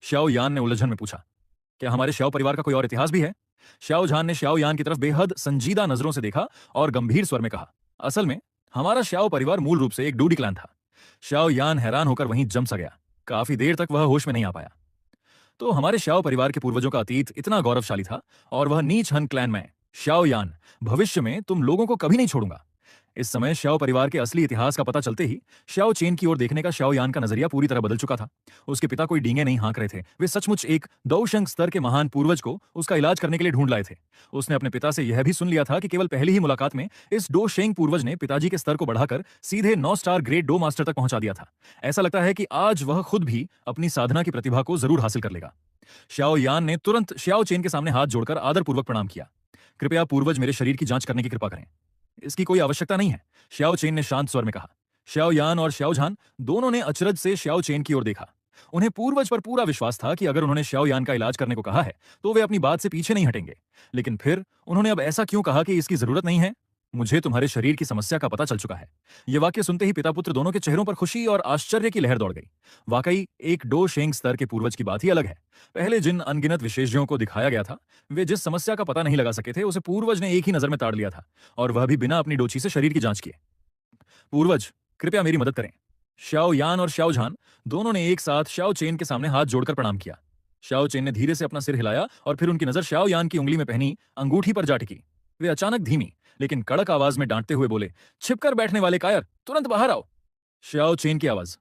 श्याओ यान ने उलझन में पूछा, क्या हमारे श्याओ परिवार का कोई और इतिहास भी है? श्याओ झान ने श्याओ यान की तरफ बेहद संजीदा नजरों से देखा और गंभीर स्वर में कहा, असल में हमारा श्याओ परिवार मूल रूप से एक डूडी क्लैन था। श्याओ यान हैरान होकर वहीं जम सा गया। काफी देर तक वह होश में नहीं आ पाया। तो हमारे श्याओ परिवार के पूर्वजों का अतीत इतना गौरवशाली था और वह नीच हन क्लैन में। श्याओ यान, भविष्य में तुम लोगों को कभी नहीं छोड़ूंगा। इस समय श्याओ परिवार के असली इतिहास का पता चलते ही श्याओ चेन की ओर देखने का श्याओ यान का नजरिया पूरी तरह बदल चुका था। उसके पिता कोई डींगे नहीं हाँक रहे थे, वे सचमुच एक दौशंग स्तर के महान पूर्वज को उसका इलाज करने के लिए ढूंढ लाए थे। उसने अपने पिता से यह भी सुन लिया था कि केवल पहली ही मुलाकात में इस डो शेंग पूर्वज ने पिताजी के स्तर को बढ़ाकर सीधे 9 स्टार ग्रेड डो मास्टर तक पहुंचा दिया था। ऐसा लगता है कि आज वह खुद भी अपनी साधना की प्रतिभा को जरूर हासिल कर लेगा। श्याओ यान ने तुरंत श्याओ चेन के सामने हाथ जोड़कर आदरपूर्वक प्रणाम किया। कृपया पूर्वज मेरे शरीर की जांच करने की कृपा करें। इसकी कोई आवश्यकता नहीं है, श्याओ चेन ने शांत स्वर में कहा। श्याओ यान और श्याओ झान दोनों ने अचरज से श्याओ चेन की ओर देखा। उन्हें पूर्वज पर पूरा विश्वास था कि अगर उन्होंने श्याओ यान का इलाज करने को कहा है तो वे अपनी बात से पीछे नहीं हटेंगे। लेकिन फिर उन्होंने अब ऐसा क्यों कहा कि इसकी जरूरत नहीं है? मुझे तुम्हारे शरीर की समस्या का पता चल चुका है। यह वाक्य सुनते ही पिता पुत्र दोनों के चेहरों पर खुशी और आश्चर्य की लहर दौड़ गई। वाकई एक डो शेंग स्तर के पूर्वज की बात ही अलग है। पहले जिन अनगिनत विशेषज्ञों को दिखाया गया था, वे जिस समस्या का पता नहीं लगा सके थे, उसे पूर्वज ने एक ही नजर में ताड़ लिया था, और वह भी बिना अपनी डोची से शरीर की जांच किए। पूर्वज, कृपया मेरी मदद करें। श्याओ यान और श्याओ झान दोनों ने एक साथ श्याओ चेन के सामने हाथ जोड़कर प्रणाम किया। श्याओ चेन ने धीरे से अपना सिर हिलाया और फिर उनकी नजर श्याओ यान की उंगली में पहनी अंगूठी पर जा टिकी। वे अचानक धीमी लेकिन कड़क आवाज में डांटते हुए बोले, छिपकर बैठने वाले कायर, तुरंत बाहर आओ। श्याओ चेन की आवाज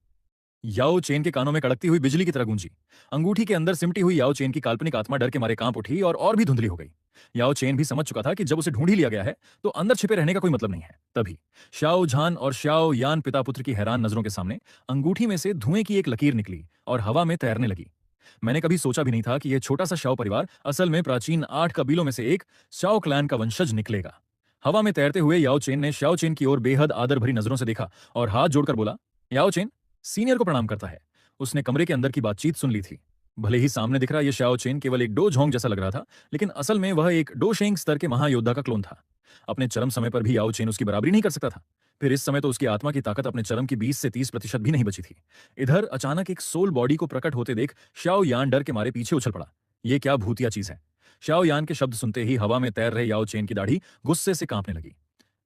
याओ चेन के कानों में कड़कती हुई बिजली की तरह गूंजी। अंगूठी के अंदर सिमटी हुई याओ चेन की काल्पनिक आत्मा डर के मारे कांप उठी और भी धुंधली हो गई। याओ चेन भी समझ चुका था कि जब उसे ढूंढ ही लिया गया है तो अंदर छिपे रहने का कोई मतलब नहीं है। तभी श्याओ झान और श्याओ यान पिता पुत्र की हैरान नजरों के सामने अंगूठी में से धुएं की एक लकीर निकली और हवा में तैरने लगी। मैंने कभी सोचा भी नहीं था कि यह छोटा सा श्याओ परिवार असल में प्राचीन 8 कबीलों में से एक श्याओ क्लैन का वंशज निकलेगा। हवा में तैरते हुए याओ चेन ने श्याओ चेन की ओर बेहद आदर भरी नजरों से देखा और हाथ जोड़कर बोला, याओ चेन सीनियर को प्रणाम करता है। उसने कमरे के अंदर की बातचीत सुन ली थी। भले ही सामने दिख रहा यह श्याओ चेन केवल एक डो झोंग जैसा लग रहा था, लेकिन असल में वह एक डो शेंग स्तर के महायोद्धा का क्लोन था। अपने चरम समय पर भी याओ चेन उसकी बराबरी नहीं कर सकता था। फिर इस समय तो उसकी आत्मा की ताकत अपने चरम की 20 से 30% भी नहीं बची थी। इधर अचानक एक सोल बॉडी को प्रकट होते देख श्याओ यान डर के मारे पीछे उछल पड़ा। यह क्या भूतिया चीज है? श्याओ यान के शब्द सुनते ही हवा में तैर रहे याओ चेन की दाढ़ी गुस्से से कांपने लगी।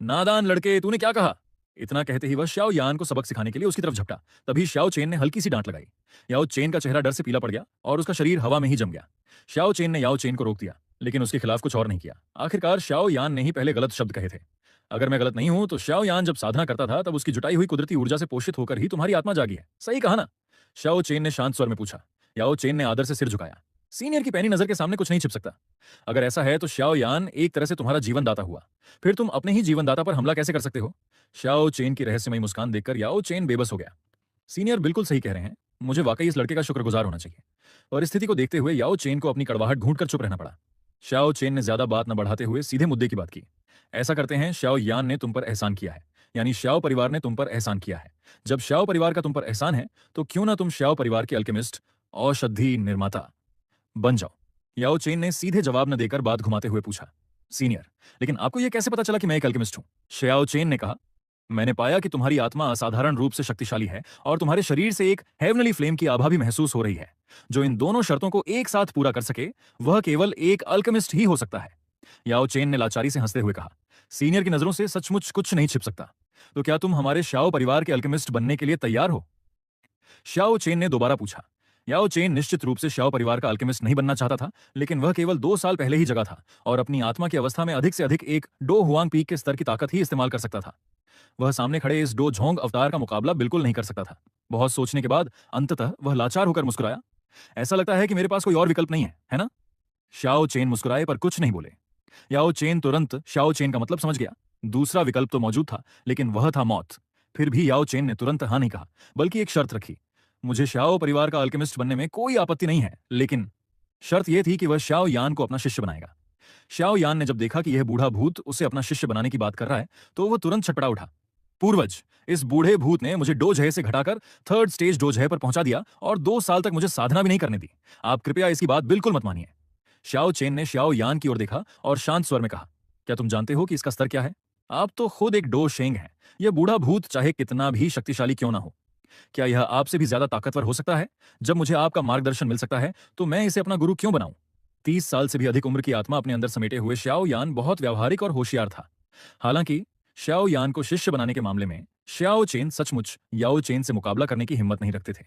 नादान लड़के, तूने क्या कहा? इतना कहते ही वह श्याओ यान को सबक सिखाने के लिए उसकी तरफ झपटा। तभी श्याओ चेन ने हल्की सी डांट लगाई। याओ चेन का चेहरा डर से पीला पड़ गया और उसका शरीर हवा में ही जम गया। श्याओ चेन ने याओ चेन को रोक दिया, लेकिन उसके खिलाफ कुछ और नहीं किया। आखिरकार श्याओ यान ने ही पहले गलत शब्द कहे थे। अगर मैं गलत नहीं हूं तो श्याओ यान जब साधना करता था तब उसकी जुटाई हुई कुदरती ऊर्जा से पोषित होकर ही तुम्हारी आत्मा जागी है, सही कहा ना? श्याओ चेन ने शांत स्वर में पूछा। याओ चेन ने आदर से सिर झुकाया। सीनियर की पैनी नजर के सामने कुछ नहीं छिप सकता। अगर ऐसा है तो श्याओ यान एक तरह से तुम्हारा जीवन दाता हुआ, फिर तुम अपने ही जीवन दाता पर हमला कैसे कर सकते हो? श्याओ चेन की रहस्यमयी मुस्कान देखकर याओ चेन बेबस हो गया। सीनियर बिल्कुल सही कह रहे हैं, मुझे वाकई इस लड़के का शुक्रगुजार होना चाहिए। परिस्थिति को देखते हुए याओ चेन को अपनी कड़वाहट ढूंढकर चुप रहना पड़ा। श्याओ चेन ने ज्यादा बात न बढ़ाते हुए सीधे मुद्दे की बात की। ऐसा करते हैं, श्याओ यान ने तुम पर एहसान किया है, यानी श्याओ परिवार ने तुम पर एहसान किया है। जब श्याओ परिवार का तुम पर एहसान है तो क्यों ना तुम श्याओ परिवार के अल्केमिस्ट, औषधि निर्माता बन जाओ। याओ चेन ने सीधे जवाब न देकर बात घुमाते हुए पूछा। सीनियर, लेकिन आपको यह कैसे पता चला कि मैं एक अल्केमिस्ट हूं? श्याओ चेन ने कहा, मैंने पाया कि तुम्हारी आत्मा असाधारण रूप से शक्तिशाली है और तुम्हारे शरीर से एक हेवनली फ्लेम की आभा भी महसूस हो रही है। जो इन दोनों शर्तों को एक साथ पूरा कर सके वह केवल एक अल्केमिस्ट ही हो सकता है। याओ चेन ने लाचारी से हंसते हुए कहा, सीनियर की नजरों से सचमुच कुछ नहीं छिप सकता। तो क्या तुम हमारे श्याओ परिवार के अल्केमिस्ट बनने के लिए तैयार हो? श्याओ चेन ने दोबारा पूछा। याओ चेन निश्चित रूप से श्याओ परिवार का अल्केमिस्ट नहीं बनना चाहता था, लेकिन वह केवल 2 साल पहले ही जगा था और अपनी आत्मा की अवस्था में अधिक से अधिक एक डो हुआंग पीक के स्तर की ताकत ही इस्तेमाल कर सकता था। वह सामने खड़े इस डो झोंग अवतार का मुकाबला बिल्कुल नहीं कर सकता था। बहुत सोचने के बाद अंततः वह लाचार होकर मुस्कुराया। ऐसा लगता है कि मेरे पास कोई और विकल्प नहीं है ना? श्याओ चेन मुस्कुराए पर कुछ नहीं बोले। याओ चेन तुरंत श्याओ चेन का मतलब समझ गया। दूसरा विकल्प तो मौजूद था, लेकिन वह था मौत। फिर भी याओ चेन ने तुरंत हाँ नहीं कहा, बल्कि एक शर्त रखी। मुझे श्याओ परिवार का अल्केमिस्ट बनने में कोई आपत्ति नहीं है, लेकिन शर्त यह थी कि वह श्याओ यान को अपना शिष्य बनाएगा। श्याओ यान ने जब देखा कि यह बूढ़ा भूत उसे अपना शिष्य बनाने की बात कर रहा है तो वह तुरंत छटपटा उठा। पूर्वज, इस बूढ़े भूत ने मुझे डोजहे से घटाकर 3rd स्टेज डोजहे पर पहुंचा दिया और 2 साल तक मुझे साधना भी नहीं करने दी। आप कृपया इसकी बात बिल्कुल मत मानिए। श्याओ चेन ने श्याओ यान की ओर देखा और शांत स्वर में कहा, क्या तुम जानते हो कि इसका स्तर क्या है? आप तो खुद एक डो शेंग हैं। यह बूढ़ा भूत चाहे कितना भी शक्तिशाली क्यों ना हो, क्या यह आपसे भी ज्यादा ताकतवर हो सकता है? जब मुझे आपका मार्गदर्शन मिल सकता है तो मैं इसे अपना गुरु क्यों बनाऊं? 30 साल से भी अधिक उम्र की आत्मा अपने अंदर समेटे हुए श्याओ यान बहुत व्यावहारिक और होशियार था। हालांकि श्याओ यान को शिष्य बनाने के मामले में श्याओ चेन सचमुच याओ चेन से मुकाबला करने की हिम्मत नहीं रखते थे।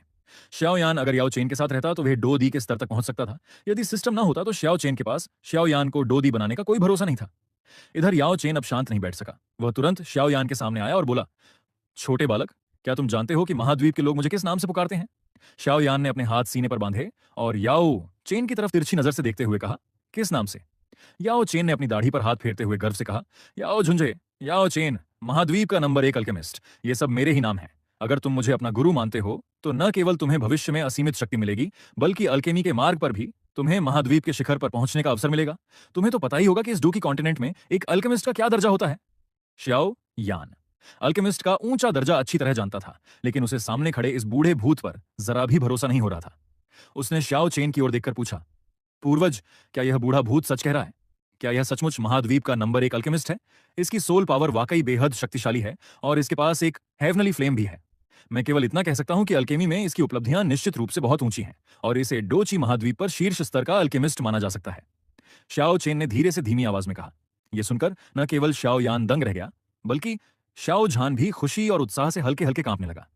श्याओ यान अगर याओ चेन के साथ रहता तो वह डो दी के स्तर तक पहुंच सकता था। यदि सिस्टम ना होता तो श्याओ चेन के पास श्याओ यान को डो दी बनाने का कोई भरोसा नहीं था। इधर याओ चेन अब शांत नहीं बैठ सका। वह तुरंत शाओ यान के सामने आया और बोला, छोटे बालक, क्या तुम जानते हो कि महाद्वीप के लोग मुझे किस नाम से पुकारते हैं? शाओ यान ने अपने हाथ सीने पर बांधे और याओ चेन की तरफ तिरछी नजर से देखते हुए कहा, किस नाम से? याओ चेन ने अपनी दाढ़ी पर हाथ फेरते हुए गर्व से कहा, याओ झुंझे, याओ चेन, महाद्वीप का नंबर 1 अल्केमिस्ट, ये सब मेरे ही नाम हैं। अगर तुम मुझे अपना गुरु मानते हो तो न केवल तुम्हें भविष्य में असीमित शक्ति मिलेगी, बल्कि अल्केमी के मार्ग पर भी तुम्हें महाद्वीप के शिखर पर पहुंचने का अवसर मिलेगा। तुम्हें तो पता ही होगा कि इस डूकी कॉन्टिनेंट में एक अल्केमिस्ट का क्या दर्जा होता है। श्याओ यान अल्केमिस्ट का ऊंचा दर्जा अच्छी तरह जानता था, लेकिन उसे सामने खड़े इस बूढ़े भूत पर जरा भी भरोसा नहीं हो रहा था। उसने श्याओ चेन की ओर देखकर पूछा, पूर्वज, क्या यह बूढ़ा भूत सच कह रहा है? क्या यह सचमुच महाद्वीप का नंबर 1 अल्केमिस्ट है? इसकी सोल पावर वाकई बेहद शक्तिशाली है और इसके पास एक हेवनली फ्लेम भी है। मैं केवल इतना कह सकता हूं कि अल्केमी में इसकी उपलब्धियां निश्चित रूप से बहुत ऊंची हैं और इसे डोची महाद्वीप पर शीर्ष स्तर का अल्केमिस्ट माना जा सकता है। शाओ चेन ने धीरे से धीमी आवाज में कहा। यह सुनकर न केवल शाओ यान दंग रह गया, बल्कि शाओ झान भी खुशी और उत्साह से हल्के हल्के कांपने लगा।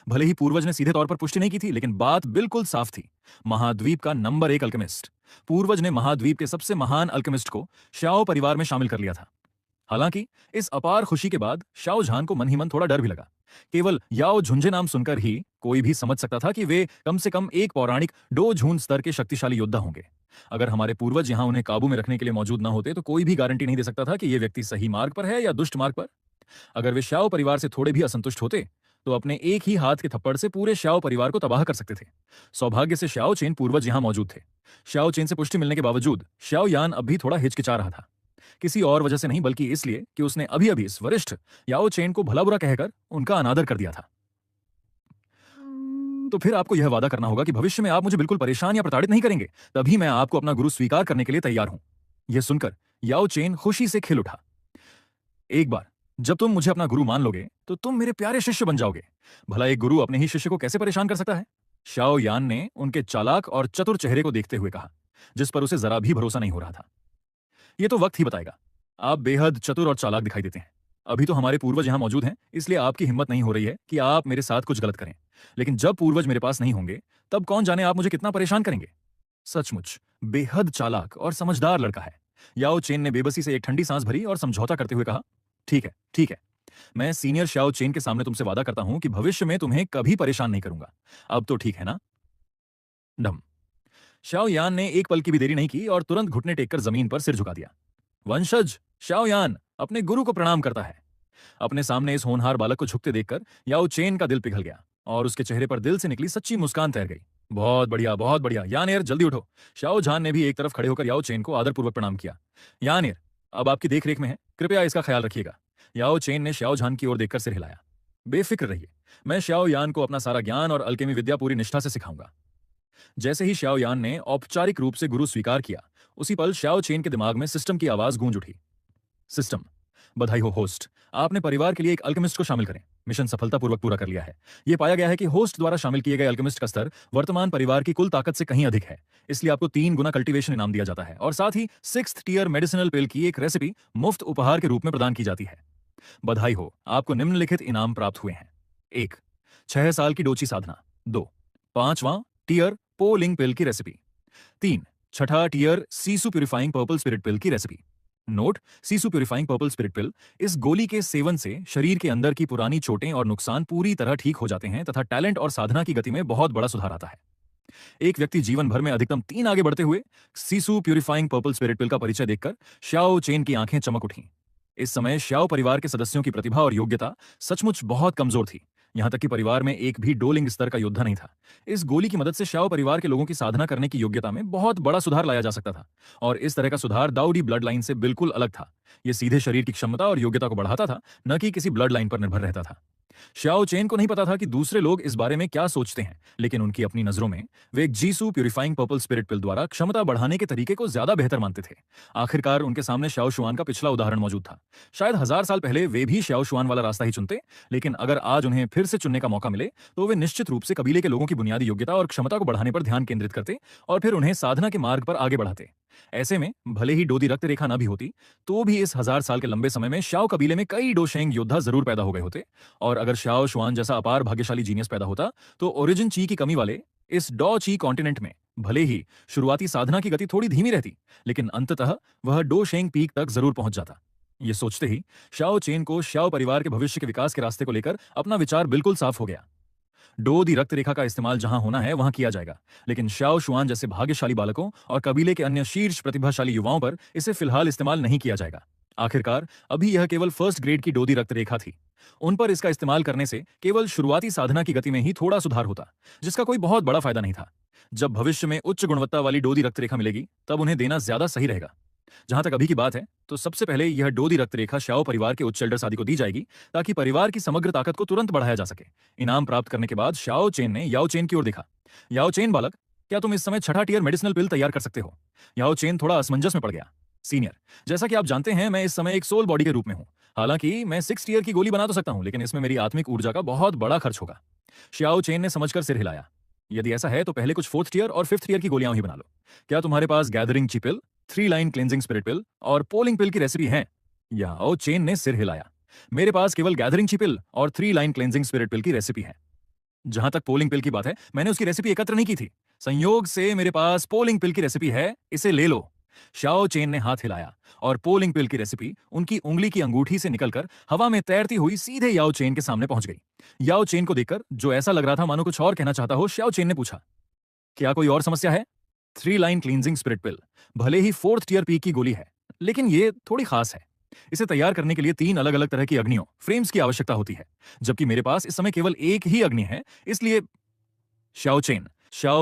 भले ही पूर्वज ने सीधे तौर पर पुष्टि नहीं की थी, लेकिन बात बिल्कुल साफ थी। महाद्वीप का नंबर 1 अल्केमिस्ट। पूर्वज ने महाद्वीप के सबसे महान अल्केमिस्ट को शाओ परिवार में शामिल कर लिया था। हालांकि इस अपार खुशी के बाद शाओ झान को मन ही मन थोड़ा डर भी लगा। केवल याओ झुंझे नाम सुनकर ही कोई भी समझ सकता था कि वे कम से कम एक पौराणिक डो झून स्तर के शक्तिशाली योद्धा होंगे। अगर हमारे पूर्वज यहां उन्हें काबू में रखने के लिए मौजूद न होते तो कोई भी गारंटी नहीं दे सकता था कि यह व्यक्ति सही मार्ग पर है या दुष्ट मार्ग पर। अगर वे शाओ परिवार से थोड़े भी असंतुष्ट होते तो अपने एक ही हाथ के थप्पड़ से पूरे शाओ परिवार को तबाह कर सकते थे। सौभाग्य से शाओ चेन पूर्वज यहां मौजूद थे। शाओ चेन से पुष्टि मिलने के बावजूद शाओ यान अब भी थोड़ा हिचकिचा रहा था। किसी और वजह से नहीं, बल्कि इसलिए कि उसने अभी अभी इस वरिष्ठ याओ चेन को भला बुरा कहकर उनका अनादर कर दिया था। तो फिर आपको यह वादा करना होगा कि भविष्य में आप मुझे बिल्कुल परेशान या प्रताड़ित नहीं करेंगे, तभी मैं आपको अपना गुरु स्वीकार करने के लिए तैयार हूं। यह सुनकर याओ चेन खुशी से खिल उठा। एक बार जब तुम मुझे अपना गुरु मान लोगे तो तुम मेरे प्यारे शिष्य बन जाओगे। भला एक गुरु अपने ही शिष्य को कैसे परेशान कर सकता है? शाओ यान ने उनके चालाक और चतुर चेहरे को देखते हुए कहा, जिस पर उसे जरा भी भरोसा नहीं हो रहा था। यह तो वक्त ही बताएगा। आप बेहद चतुर और चालाक दिखाई देते हैं। अभी तो हमारे पूर्वज यहां मौजूद हैं, इसलिए आपकी हिम्मत नहीं हो रही है कि आप मेरे साथ कुछ गलत करें। लेकिन जब पूर्वज मेरे पास नहीं होंगे, तब कौन जाने आप मुझे कितना परेशान करेंगे। सचमुच बेहद चालाक और समझदार लड़का है। याओ चेन ने बेबसी से एक ठंडी सांस भरी और समझौता करते हुए कहा, ठीक है, ठीक है। मैं सीनियर शाओ चेन के सामने तुमसे वादा करता हूं कि भविष्य में तुम्हें कभी परेशान नहीं करूंगा। अब तो ठीक है ना? डम। शाओ यान ने एक पल की भी देरी नहीं की और तुरंत घुटने टेककर जमीन पर सिर झुका दिया। वंशज शाओ यान अपने गुरु को प्रणाम करता है। अपने सामने इस होनहार बालक को झुकते देखकर याओ चेन का दिल पिघल गया और उसके चेहरे पर दिल से निकली सच्ची मुस्कान तैर गई। बहुत बढ़िया, बहुत बढ़िया। यानेर, जल्दी उठो। शाओ झान ने भी एक तरफ खड़े होकर याओ चेन को आदरपूर्वक प्रणाम किया। यानेर अब आपकी देखरेख में है, कृपया इसका ख्याल रखिएगा। याओ चेन ने शाओ झान की ओर देखकर सिर हिलाया। बेफिक्र रहिए, मैं शाओ यान को अपना सारा ज्ञान और अल्केमी विद्या पूरी निष्ठा से सिखाऊंगा। जैसे ही शाओ यान ने औपचारिक रूप से गुरु स्वीकार किया, उसी पल शाओ चेन के दिमाग में सिस्टम की आवाज गूंज उठी। सिस्टम, बधाई हो होस्ट, आपने परिवार के लिए एक अल्केमिस्ट को शामिल करें। मिशन सफलतापूर्वक पूरा कर लिया है। यह पाया गया है कि होस्ट द्वारा शामिल किए गए अल्केमिस्ट का स्तर वर्तमान परिवार की कुल ताकत से कहीं अधिक है, इसलिए आपको 3 गुना कल्टीवेशन इनाम दिया जाता है और साथ ही 6th टियर मेडिसिनल पिल की एक रेसिपी मुफ्त उपहार के रूप में प्रदान की जाती है। बधाई हो, आपको निम्नलिखित इनाम प्राप्त हुए हैं। 1. 6 साल की डोची साधना। 2. 5वां टियर पोलिंग पिल की रेसिपी। 3. 6ठा टियर सीसू प्यूरिफाइंग पर्पल स्पिरिट पिल की रेसिपी। नोट, सीसू प्यूरिफाइंग पर्पल स्पिरिट पिल, इस गोली के सेवन से शरीर के अंदर की पुरानी चोटें और नुकसान पूरी तरह ठीक हो जाते हैं तथा टैलेंट और साधना की गति में बहुत बड़ा सुधार आता है। एक व्यक्ति जीवन भर में अधिकतम 3 आगे बढ़ते हुए सीसू प्यूरिफाइंग पर्पल स्पिरिट पिल का परिचय देखकर शाओ चेन की आंखें चमक उठीं। इस समय शाओ परिवार के सदस्यों की प्रतिभा और योग्यता सचमुच बहुत कमजोर थी। यहां तक कि परिवार में एक भी डोलिंग स्तर का योद्धा नहीं था। इस गोली की मदद से शाओ परिवार के लोगों की साधना करने की योग्यता में बहुत बड़ा सुधार लाया जा सकता था और इस तरह का सुधार दाऊदी ब्लड लाइन से बिल्कुल अलग था। यह सीधे शरीर की क्षमता और योग्यता को बढ़ाता था, न कि किसी ब्लड लाइन पर निर्भर रहता था। शाओ चेन को नहीं पता था कि दूसरे लोग इस बारे में क्या सोचते हैं, लेकिन उनकी अपनी नजरों में वे एक जीसू प्यूरिफाइंग पर्पल स्पिरिट पिल द्वारा क्षमता बढ़ाने के तरीके को ज्यादा बेहतर मानते थे। आखिरकार उनके सामने शाओ शुआन का पिछला उदाहरण मौजूद था। शायद 1000 साल पहले वे भी शाओ शुआन वाला रास्ता ही चुनते, लेकिन अगर आज उन्हें फिर से चुनने का मौका मिले तो वे निश्चित रूप से कबीले के लोगों की बुनियादी योग्यता और क्षमता को बढ़ाने पर ध्यान केंद्रित करते और फिर उन्हें साधना के मार्ग पर आगे बढ़ाते। ऐसे में भले ही डोदी रक्त रेखा न भी होती, तो भी इस 1000 साल के लंबे समय में शाओ कबीले में कई डोशेंग योद्धा जरूर पैदा हो गए होते और अगर शाओ शुआन जैसा अपार भाग्यशाली जीनियस पैदा होता तो ओरिजिन ची की कमी वाले इस डो ची कॉन्टिनेंट में भले ही शुरुआती साधना की गति थोड़ी धीमी रहती, लेकिन अंततः वह डो शेंग पीक तक जरूर पहुंच जाता। ये सोचते ही शाओ चेन को शाओ परिवार के भविष्य के विकास के रास्ते को लेकर अपना विचार बिल्कुल साफ हो गया। डो दी रक्त रेखा का इस्तेमाल जहां होना है वहां किया जाएगा, लेकिन शाओ शुआन जैसे भाग्यशाली बालकों और कबीले के अन्य शीर्ष प्रतिभाशाली युवाओं पर इसे फिलहाल इस्तेमाल नहीं किया जाएगा। आखिरकार अभी यह केवल फर्स्ट ग्रेड की डोदी रक्त रेखा थी। उन पर इसका इस्तेमाल करने से केवल शुरुआती साधना की गति में ही थोड़ा सुधार होता, जिसका कोई बहुत बड़ा फायदा नहीं था। जब भविष्य में उच्च गुणवत्ता वाली डोदी रक्त रेखा मिलेगी तब उन्हें देना ज्यादा सही रहेगा। जहां तक अभी की बात है, तो सबसे पहले यह डोदी रक्त रेखा शाओ परिवार के उच्च एल्डर्स आदि को दी जाएगी, ताकि परिवार की समग्र ताकत को तुरंत बढ़ाया जा सके। इनाम प्राप्त करने के बाद शाओ चेन ने याओ चेन की ओर देखा। याओ चेन बालक, क्या तुम इस समय छठा टियर मेडिसिनल पिल तैयार कर सकते हो? याओ चेन थोड़ा असमंजस में पड़ गया। सीनियर, जैसा कि आप जानते हैं, मैं इस समय एक सोल बॉडी के रूप में हूं। हालांकि मैं 6 टियर की गोली बना तो सकता हूं, लेकिन इसमें मेरी आत्मिक ऊर्जा का बहुत बड़ा खर्च होगा। शाओ चेन ने समझकर सिर हिलाया। यदि ऐसा है तो पहले कुछ 4th टियर और 5th टियर की गोलियां ही बना लो। क्या तुम्हारे पास गैदरिंग ची पिल, 3 लाइन क्लेंजिंग स्पिरिट पिल और पोलिंग पिल की रेसिपी है? याओ चेन ने सिर हिलाया। मेरे पास केवल गैदरिंग ची पिल और 3 लाइन क्लेंजिंग स्पिरिट पिल की रेसिपी है। जहां तक पोलिंग पिल की बात है, मैंने उसकी रेसिपी एकत्र नहीं की थी। संयोग से मेरे पास पोलिंग पिल की रेसिपी है, इसे ले लो। शाओ चेन ने हाथ हिलाया और पोलिंग पिल की रेसिपी उनकी उंगली की अंगूठी से निकलकर हवा में तैरती हुई सीधे याओ चेन के सामने पहुंच गई। याओ चेन को देखकर, जो ऐसा लग रहा था मानो कुछ और कहना चाहता हो, शाओ चेन ने पूछा, क्या कोई और समस्या है? 3 लाइन क्लींजिंग स्पिरिट पिल भले ही 4th टियर पी की गोली है, लेकिन ये थोड़ी खास है। इसे तैयार करने के लिए 3 अलग अलग तरह की अग्नियों, फ्रेम्स की आवश्यकता होती है, जबकि मेरे पास इस समय केवल एक ही अग्नि है। इसलिए शाओ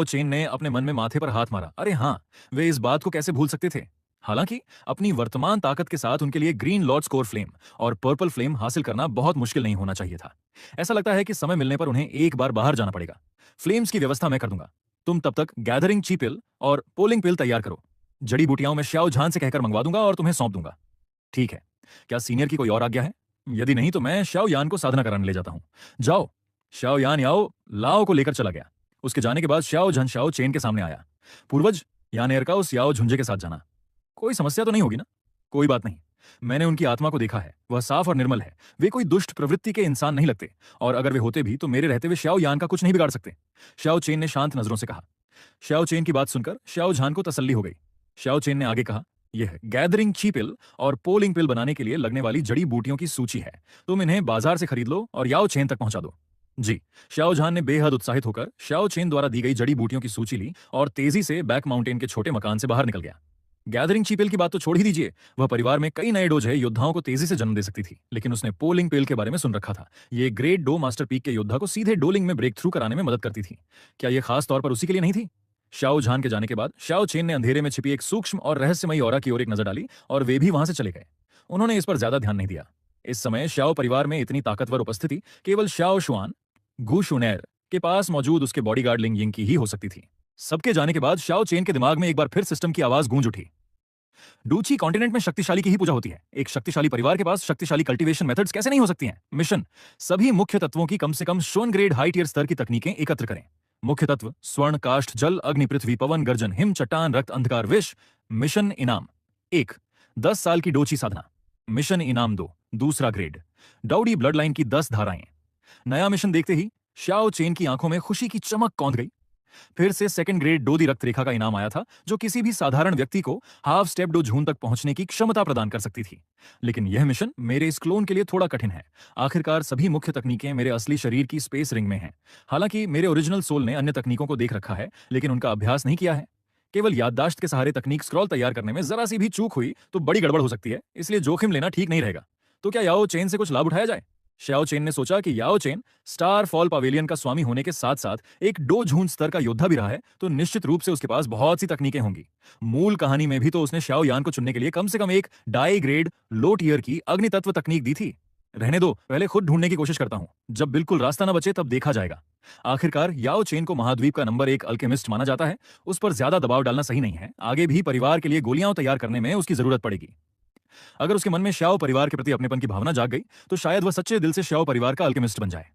चेन ने अपने मन में माथे पर हाथ मारा। अरे हाँ, वे इस बात को कैसे भूल सकते थे। हालांकि अपनी वर्तमान ताकत के साथ उनके लिए ग्रीन लॉर्ड स्कोर फ्लेम और पर्पल फ्लेम हासिल करना बहुत मुश्किल नहीं होना चाहिए था। ऐसा लगता है कि समय मिलने पर उन्हें एक बार बाहर जाना पड़ेगा। फ्लेम्स की व्यवस्था मैं कर दूंगा। तुम तब तक गैदरिंग ची पिल और पोलिंग पिल तैयार करो। जड़ी बूटियां मैं शाओ झान से कहकर मंगवा दूंगा और तुम्हें सौंप दूंगा। ठीक है। क्या सीनियर की कोई और आज्ञा है? यदि नहीं तो मैं शाओ यान को साधना कराने ले जाता हूं। जाओ। शाओ यान याओ लाओ को लेकर चला गया। उसके जाने के बाद शाओ झन शाओ चेन के सामने आया। पूर्वज, यान एयर का उस याओ झुंझे के साथ जाना। कोई समस्या तो नहीं होगी ना? कोई बात नहीं। मैंने उनकी आत्मा को देखा है, वह साफ और निर्मल है। वे कोई दुष्ट प्रवृत्ति के इंसान नहीं लगते, और अगर वे होते भी तो मेरे रहते हुए शाओ यान का कुछ नहीं बिगाड़ सकते। शाओ चेन ने शांत नजरों से कहा। शाओ चेन की बात सुनकर शाओ झान को तसल्ली हो गई। शाओ चेन ने आगे कहा, यह गैदरिंग ची पिल और पोलिंग पिल बनाने के लिए लगने वाली जड़ी बूटियों की सूची है। तुम इन्हें बाजार से खरीद लो और याओ चेन तक पहुंचा दो। जी। शाओ झान ने बेहद उत्साहित होकर शाओ चेन द्वारा दी गई जड़ी बूटियों की सूची ली और तेजी से बैक माउंटेन के छोटे मकान से बाहर निकल गया। गैदरिंग ची पिल की बात तो छोड़ ही दीजिए, वह परिवार में कई नए डोज योद्धाओं को तेजी से जन्म दे सकती थी, लेकिन उसने पोलिंग पिल के बारे में सुन रखा था। ये ग्रेट डो मास्टर पीक के योद्धा को सीधे डोलिंग में ब्रेक थ्रू कराने में मदद करती थी। क्या यह खास तौर पर उसी के लिए नहीं थी? शाओ झान के जाने के बाद शाओ चेन ने अंधेरे में छिपी एक सूक्ष्म और रहस्यमयी औरा की ओर एक नजर डाली और वे भी वहां से चले गए। उन्होंने इस पर ज्यादा ध्यान नहीं दिया। इस समय शाओ परिवार में इतनी ताकतवर उपस्थिति केवल शाओ शुआन गु शुनैर के पास मौजूद उसके बॉडीगार्ड लिंग यिंग की ही हो सकती थी। सबके जाने के बाद शाओ चेन के दिमाग में एक बार फिर सिस्टम की आवाज गूंज उठी। डूची कॉन्टिनेंट में शक्तिशाली की ही पूजा होती है। एक शक्तिशाली परिवार के पास शक्तिशाली कल्टीवेशन मेथड्स कैसे नहीं हो सकती हैं? मिशन, सभी मुख्य तत्वों की कम से कम शोन ग्रेड हाई टियर स्तर की तकनीकें एकत्र करें। मुख्य तत्व स्वर्ण, काष्ठ, जल, अग्नि, पृथ्वी, पवन, गर्जन, हिम, चट्टान, रक्त, अंधकार, विष। मिशन इनाम 1, 10 साल की डोची साधना। मिशन इनाम 2, दूसरा ग्रेड, डाउडी ब्लड लाइन की 10 धाराएं। नया मिशन देखते ही शाओ चेन की आंखों में खुशी की चमक कौंध गई। फिर से 2nd ग्रेड डोदी रक्त रेखा का इनाम आया था, जो किसी भी साधारण व्यक्ति को हाफ स्टेप डो झून तक पहुंचने की क्षमता प्रदान कर सकती थी। लेकिन यह मिशन मेरे इस क्लोन के लिए थोड़ा कठिन है। आखिरकार सभी मुख्य तकनीकें मेरे असली शरीर की स्पेस रिंग में हैं। हालांकि मेरे ओरिजिनल सोल ने अन्य तकनीकों को देख रखा है, लेकिन उनका अभ्यास नहीं किया है। केवल याददाश्त के सहारे तकनीक स्क्रॉल तैयार करने में जरा सी भी चूक हुई तो बड़ी गड़बड़ हो सकती है, इसलिए जोखिम लेना ठीक नहीं रहेगा। तो क्या याओ चेन से कुछ लाभ उठाया जाए? शाओ चेन ने सोचा कि याओ चेन स्टार फॉल पवेलियन का स्वामी होने के साथ साथ एक डो झून स्तर का योद्धा भी रहा है, तो निश्चित रूप से उसके पास बहुत सी तकनीकें होंगी। मूल कहानी में भी तो उसने शाओ यान को चुनने के लिए कम से कम एक डाई ग्रेड लो टियर की अग्नि तत्व तकनीक दी थी। रहने दो, पहले खुद ढूंढने की कोशिश करता हूं। जब बिल्कुल रास्ता न बचे तब देखा जाएगा। आखिरकार याओ चेन को महाद्वीप का नंबर 1 अल्केमिस्ट माना जाता है। उस पर ज्यादा दबाव डालना सही नहीं है। आगे भी परिवार के लिए गोलियां तैयार करने में उसकी जरूरत पड़ेगी। अगर उसके मन में शाओ परिवार के प्रति अपनेपन की भावना जाग गई तो शायद वह सच्चे दिल से शाओ परिवार का अल्केमिस्ट बन जाए।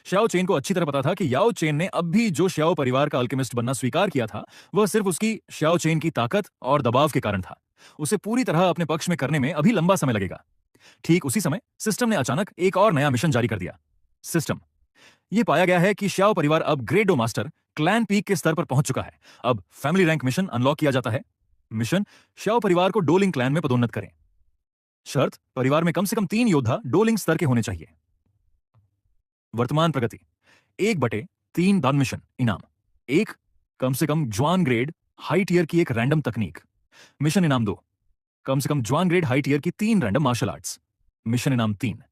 शाओ चेन को अच्छी तरह पता था कि याओ चेन ने अब भी जो शाओ परिवार का अल्केमिस्ट बनना स्वीकार किया था, वह सिर्फ उसकी शाओ चेन की ताकत और दबाव के कारण था। उसे पूरी तरह अपने पक्ष में करने में अभी लंबा समय लगेगा। ठीक उसी समय सिस्टम ने अचानक एक और नया मिशन जारी कर दिया। सिस्टम, यह पाया गया है कि शाओ परिवार अब ग्रेडो मास्टर क्लैन पीक के स्तर पर पहुंच चुका है। अब फैमिली रैंक मिशन अनलॉक किया जाता है। मिशन, शाओ परिवार को डोलिंग क्लैन में पदोन्नत करें। शर्त, परिवार में कम से कम 3 योद्धा डोलिंग स्तर के होने चाहिए। वर्तमान प्रगति, 1/3 दान मिशन इनाम। एक, कम से कम ज्वान ग्रेड हाई टियर की एक रैंडम तकनीक। मिशन इनाम 2, कम से कम ज्वान ग्रेड हाई टियर की 3 रैंडम मार्शल आर्ट्स। मिशन इनाम 3,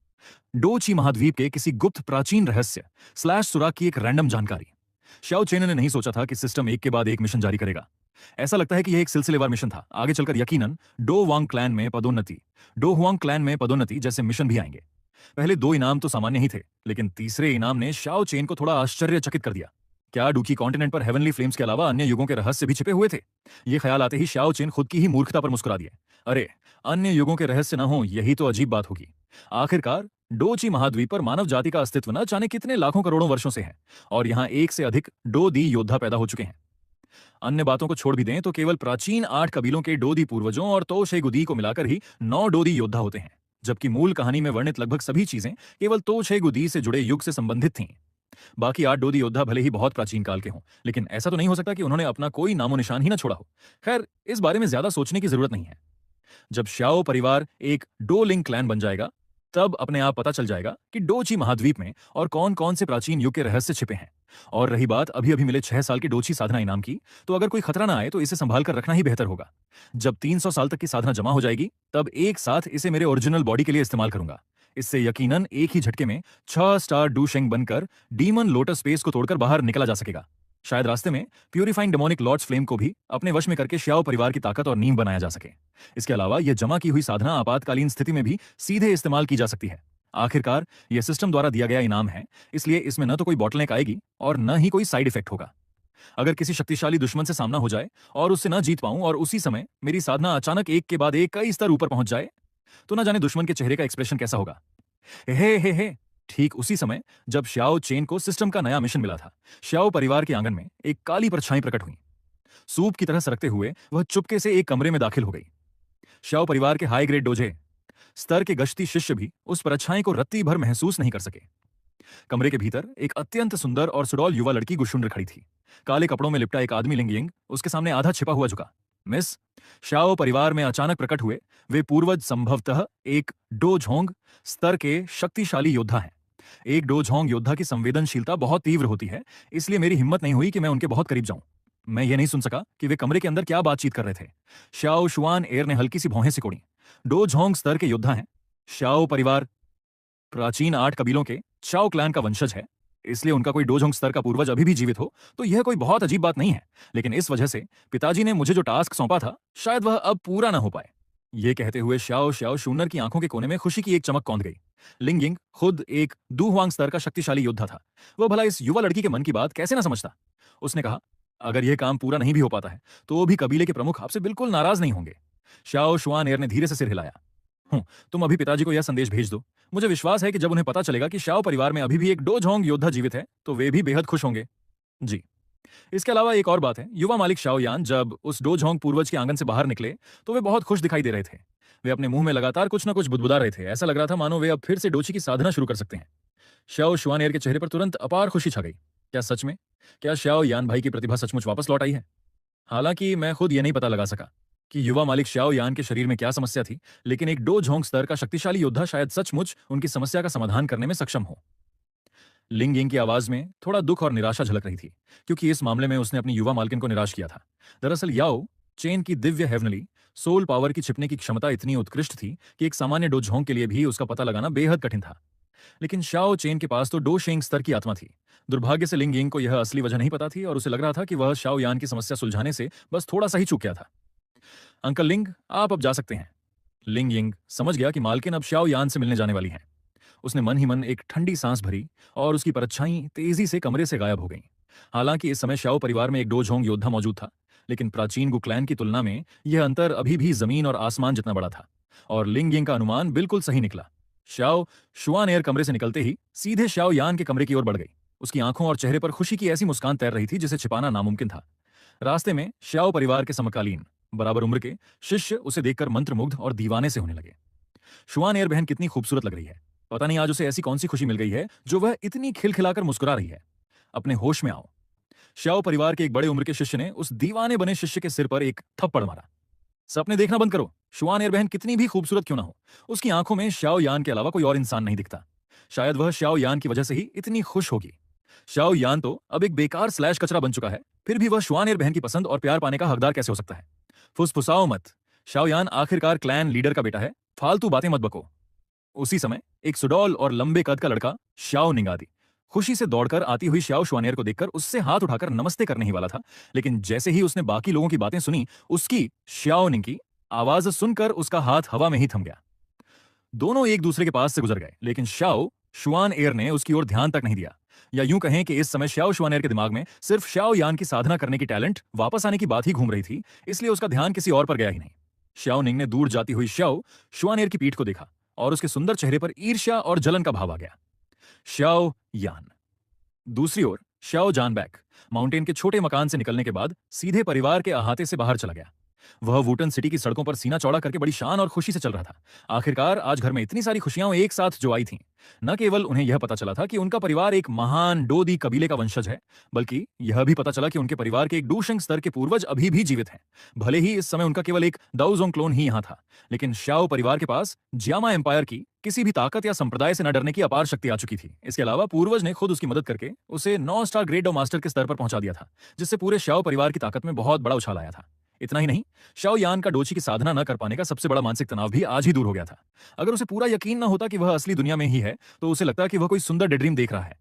डोची महाद्वीप के किसी गुप्त प्राचीन रहस्य / सुराग की एक रैंडम जानकारी। शाओ चेन ने नहीं सोचा था कि सिस्टम एक के बाद एक मिशन जारी करेगा। ऐसा लगता है कि यह एक सिलसिलेवार मिशन था। आगे चलकर यकीनन डो वांग क्लैन में पदोन्नति, डो हुआंग क्लैन में पदोन्नति जैसे मिशन भी आएंगे। पहले 2 इनाम तो सामान्य ही थे, लेकिन तीसरे इनाम ने शाओ चेन को थोड़ा आश्चर्यचकित कर दिया। क्या डूकी कॉन्टिनेंट पर हेवनली फ्लेम्स के अलावा अन्य युगों के रहस्य भी छिपे हुए थे? ये ख्याल आते ही शाओ चेन खुद की ही मूर्खता पर मुस्कुरा दिए। अरे, अन्य युगों के रहस्य ना हो, यही तो अजीब बात होगी। आखिरकार डोची महाद्वीप पर मानव जाति का अस्तित्व न जाने कितने लाखों करोड़ों वर्षों से है, और यहां एक से अधिक डो दी योद्धा पैदा हो चुके हैं। अन्य बातों को छोड़ भी दें तो केवल प्राचीन 8 कबीलों के डोदी पूर्वजों और तोशेगुदी को मिलाकर ही 9 डोदी योद्धा होते हैं, जबकि मूल कहानी में वर्णित लगभग सभी चीजें केवल तोशेगुदी से जुड़े युग से संबंधित थीं। बाकी 8 डोदी योद्धा भले ही बहुत प्राचीन काल के हों, लेकिन ऐसा तो नहीं हो सकता कि उन्होंने अपना कोई नामो निशान ही न छोड़ा हो। खैर, इस बारे में ज्यादा सोचने की जरूरत नहीं है। जब शाओ परिवार एक डो लिंग क्लैन बन जाएगा, तब अपने आप पता चल जाएगा कि डोची महाद्वीप में और कौन कौन से प्राचीन युग के रहस्य छिपे हैं। और रही बात अभी अभी मिले 6 साल के डोची साधना इनाम की, तो अगर कोई खतरा ना आए तो इसे संभाल कर रखना ही बेहतर होगा। जब 300 साल तक की साधना जमा हो जाएगी, तब एक साथ इसे मेरे ओरिजिनल बॉडी के लिए इस्तेमाल करूंगा। इससे यकीनन एक ही झटके में 6 स्टार डूशेंग बनकर डीमन लोटस स्पेस को तोड़कर बाहर निकला जा सकेगा। शायद रास्ते में प्यूरिफाइंग डेमोनिक लॉर्ड्स फ्लेम को भी अपने वश में करके श्याओ परिवार की ताकत और नींव बनाया जा सके। इसके अलावा यह जमा की हुई साधना आपातकालीन स्थिति में भी सीधे इस्तेमाल की जा सकती है। आखिरकार यह सिस्टम द्वारा दिया गया इनाम है, इसलिए इसमें न तो कोई बॉटलनेक आएगी और न ही कोई साइड इफेक्ट होगा। अगर किसी शक्तिशाली दुश्मन से सामना हो जाए और उससे न जीत पाऊं और उसी समय मेरी साधना अचानक एक के बाद एक कई स्तर ऊपर पहुंच जाए, तो न जाने दुश्मन के चेहरे का एक्सप्रेशन कैसा होगा। हे। ठीक उसी समय जब श्याओ चेन को सिस्टम का नया मिशन मिला था, श्याओ परिवार के आंगन में एक काली परछाई प्रकट हुई। सूप की तरह सरकते हुए वह चुपके से एक कमरे में दाखिल हो गई। श्याओ परिवार के हाई ग्रेड डोजे स्तर के गश्ती शिष्य भी उस परछाई को रत्ती भर महसूस नहीं कर सके। कमरे के भीतर एक अत्यंत सुंदर और सुडौल युवा लड़की गुशुंड्र खड़ी थी। काले कपड़ों में लिपटा एक आदमी लिंग यिंग उसके सामने आधा छिपा हुआ झुका। मिस, शाओ परिवार में अचानक प्रकट हुए वे पूर्वज संभवतः एक डो झोंग स्तर के शक्तिशाली योद्धा हैं। एक डो झोंग योद्धा की संवेदनशीलता बहुत तीव्र होती है, इसलिए मेरी हिम्मत नहीं हुई कि मैं उनके बहुत करीब जाऊं। मैं ये नहीं सुन सका कि वे कमरे के अंदर क्या बातचीत कर रहे थे। शाओ शुआन एयर ने हल्की सी भौहें सिकोड़ी। डो झोंग स्तर के योद्धा हैं। शाओ परिवार प्राचीन 8 कबीलों के चाओ क्लैन का वंशज है, इसलिए उनका कोई डोजोंग स्तर का पूर्वज अभी भी जीवित हो तो यह कोई बहुत अजीब बात नहीं है। लेकिन इस वजह से पिताजी ने मुझे जो टास्क सौंपा था, शायद वह अब पूरा ना हो पाए। ये कहते हुए श्याओ श्याओ शूनर की आंखों के कोने में खुशी की एक चमक कौंध गई। लिंग यिंग खुद एक दू हुआंग स्तर का शक्तिशाली योद्धा था। वह भला इस युवा लड़की के मन की बात कैसे ना समझता। उसने कहा, अगर यह काम पूरा नहीं भी हो पाता है तो भी कबीले के प्रमुख आपसे बिल्कुल नाराज नहीं होंगे। शाओ शुआन एयर ने धीरे से सिर हिलाया। तुम अभी पिताजी को यह संदेश भेज दो। मुझे विश्वास है कि जब उन्हें पता चलेगा कि शाओ परिवार में अभी भी एक डो झोंग योद्धा जीवित है, तो वे भी बेहद खुश होंगे। जी। इसके अलावा एक और बात है, युवा मालिक शाओ यान जब उस डो झोंग पूर्वज के आंगन से बाहर निकले तो वे बहुत खुश दिखाई दे रहे थे। वे अपने मुंह में लगातार कुछ न कुछ बुदबुदा रहे थे। ऐसा लग रहा था मानो वे अब फिर से डोची की साधना शुरू कर सकते हैं। शाओ शुआन एयर के चेहरे पर तुरंत अपार खुशी छा गई। क्या सच में? क्या शाओ यान भाई की प्रतिभा सचमुच वापस लौट आई है? हालांकि मैं खुद ये नहीं पता लगा सका कि युवा मालिक शाओ यान के शरीर में क्या समस्या थी, लेकिन एक डो झोंग स्तर का शक्तिशाली योद्धा शायद सचमुच उनकी समस्या का समाधान करने में सक्षम हो। लिंग यिंग की आवाज में थोड़ा दुख और निराशा झलक रही थी, क्योंकि इस मामले में उसने अपनी युवा मालकिन को निराश किया था। दरअसल याओ चेन की दिव्य हेवनली सोल पावर की छिपने की क्षमता इतनी उत्कृष्ट थी कि एक सामान्य डो झोंग के लिए भी उसका पता लगाना बेहद कठिन था। लेकिन शाओ चेन के पास तो डो शेंग स्तर की आत्मा थी। दुर्भाग्य से लिंग यिंग को यह असली वजह नहीं पता थी और उसे लग रहा था कि वह शाओ यान की समस्या सुलझाने से बस थोड़ा सा ही चूक गया था। अंकल लिंग, आप अब जा सकते हैं। लिंग यिंग समझ गया कि मालकिन अब शाओ यान से मिलने जाने वाली हैं। उसने मन ही मन एक ठंडी सांस भरी और उसकी परछाई तेजी से कमरे से गायब हो गईं। हालांकि इस समय शाओ परिवार में एक डो झोंग योद्धा मौजूद था, लेकिन प्राचीन गु क्लैन की तुलना में यह अंतर अभी भी जमीन और आसमान जितना बड़ा था। और लिंग यिंग का अनुमान बिल्कुल सही निकला। शाओ शुआन एयर कमरे से निकलते ही सीधे शाओ यान के कमरे की ओर बढ़ गई। उसकी आंखों और चेहरे पर खुशी की ऐसी मुस्कान तैर रही थी जिसे छिपाना नामुमकिन था। रास्ते में शाओ परिवार के समकालीन बराबर उम्र के शिष्य उसे देखकर मंत्रमुग्ध और दीवाने से होने लगे। शुआन एयर बहन कितनी खूबसूरत लग रही है। पता नहीं आज उसे ऐसी कौन सी खुशी मिल गई है जो वह इतनी खिलखिलाकर मुस्कुरा रही है। अपने होश में आओ। शाओ परिवार के एक बड़े उम्र के शिष्य ने उस दीवाने बने शिष्य के सिर पर एक थप्पड़ मारा। सपने देखना बंद करो। शुआन एयर बहन कितनी भी खूबसूरत क्यों ना हो, उसकी आंखों में शाओ यान के अलावा कोई और इंसान नहीं दिखता। शायद वह शाओ यान की वजह से ही इतनी खुश होगी। शाओ यान तो अब एक बेकार स्लैश कचरा बन चुका है, फिर भी वह शुआन एयर बहन की पसंद और प्यार पाने का हकदार कैसे हो सकता है? फुसफुसाओ मत। शाओ यान आखिरकार क्लैन लीडर का बेटा है, फालतू बातें मत बको। उसी समय एक सुडौल और लंबे कद का लड़का शाओ निंगादी खुशी से दौड़कर आती हुई शाओ शुआनियर को देखकर उससे हाथ उठाकर नमस्ते करने ही वाला था, लेकिन जैसे ही उसने बाकी लोगों की बातें सुनी, उसकी शाओ निंग की आवाज सुनकर उसका हाथ हवा में ही थम गया। दोनों एक दूसरे के पास से गुजर गए, लेकिन शाओ शुआन एयर ने उसकी ओर ध्यान तक नहीं दिया। या यूं कहें कि इस समय शाओ शुआन एयर के दिमाग में सिर्फ शाओ यान की साधना करने की टैलेंट वापस आने की बात ही घूम रही थी, इसलिए उसका ध्यान किसी और पर गया ही नहीं। शाओ निंग ने दूर जाती हुई शाओ शुआन एयर की पीठ को देखा और उसके सुंदर चेहरे पर ईर्ष्या और जलन का भाव आ गया। शाओ यान। दूसरी ओर शाओ जानबैक माउंटेन के छोटे मकान से निकलने के बाद सीधे परिवार के अहाते से बाहर चला गया। वह वुटन सिटी की सड़कों पर सीना चौड़ा करके बड़ी शान और खुशी से चल रहा था। आखिरकार आज घर में इतनी सारी खुशियां एक साथ जो आई थीं, न केवल उन्हें यह पता चला था कि उनका परिवार एक महान डोदी कबीले का वंशज है, बल्कि यह भी पता चला कि उनके परिवार के एक डूशेंग स्तर के पूर्वज अभी भी जीवित हैं। भले ही इस समय उनका केवल एक दाओजोंग क्लोन ही यहां था, लेकिन शाओ परिवार के पास जियामा एम्पायर की किसी भी ताकत या संप्रदाय से न डरने की अपार शक्ति आ चुकी थी। इसके अलावा पूर्वज ने खुद उसकी मदद करके उसे 9 स्टार ग्रेड ऑफ मास्टर के स्तर पर पहुंचा दिया था, जिससे पूरे शाओ परिवार की ताकत में बहुत बड़ा उछाल आया था। इतना ही नहीं, शाओ यान का डोची की साधना न कर पाने का सबसे बड़ा मानसिक तनाव भी आज ही दूर हो गया था। अगर उसे पूरा यकीन न होता कि वह असली दुनिया में ही है, तो उसे लगता कि वह कोई सुंदर डेड्रीम देख रहा है।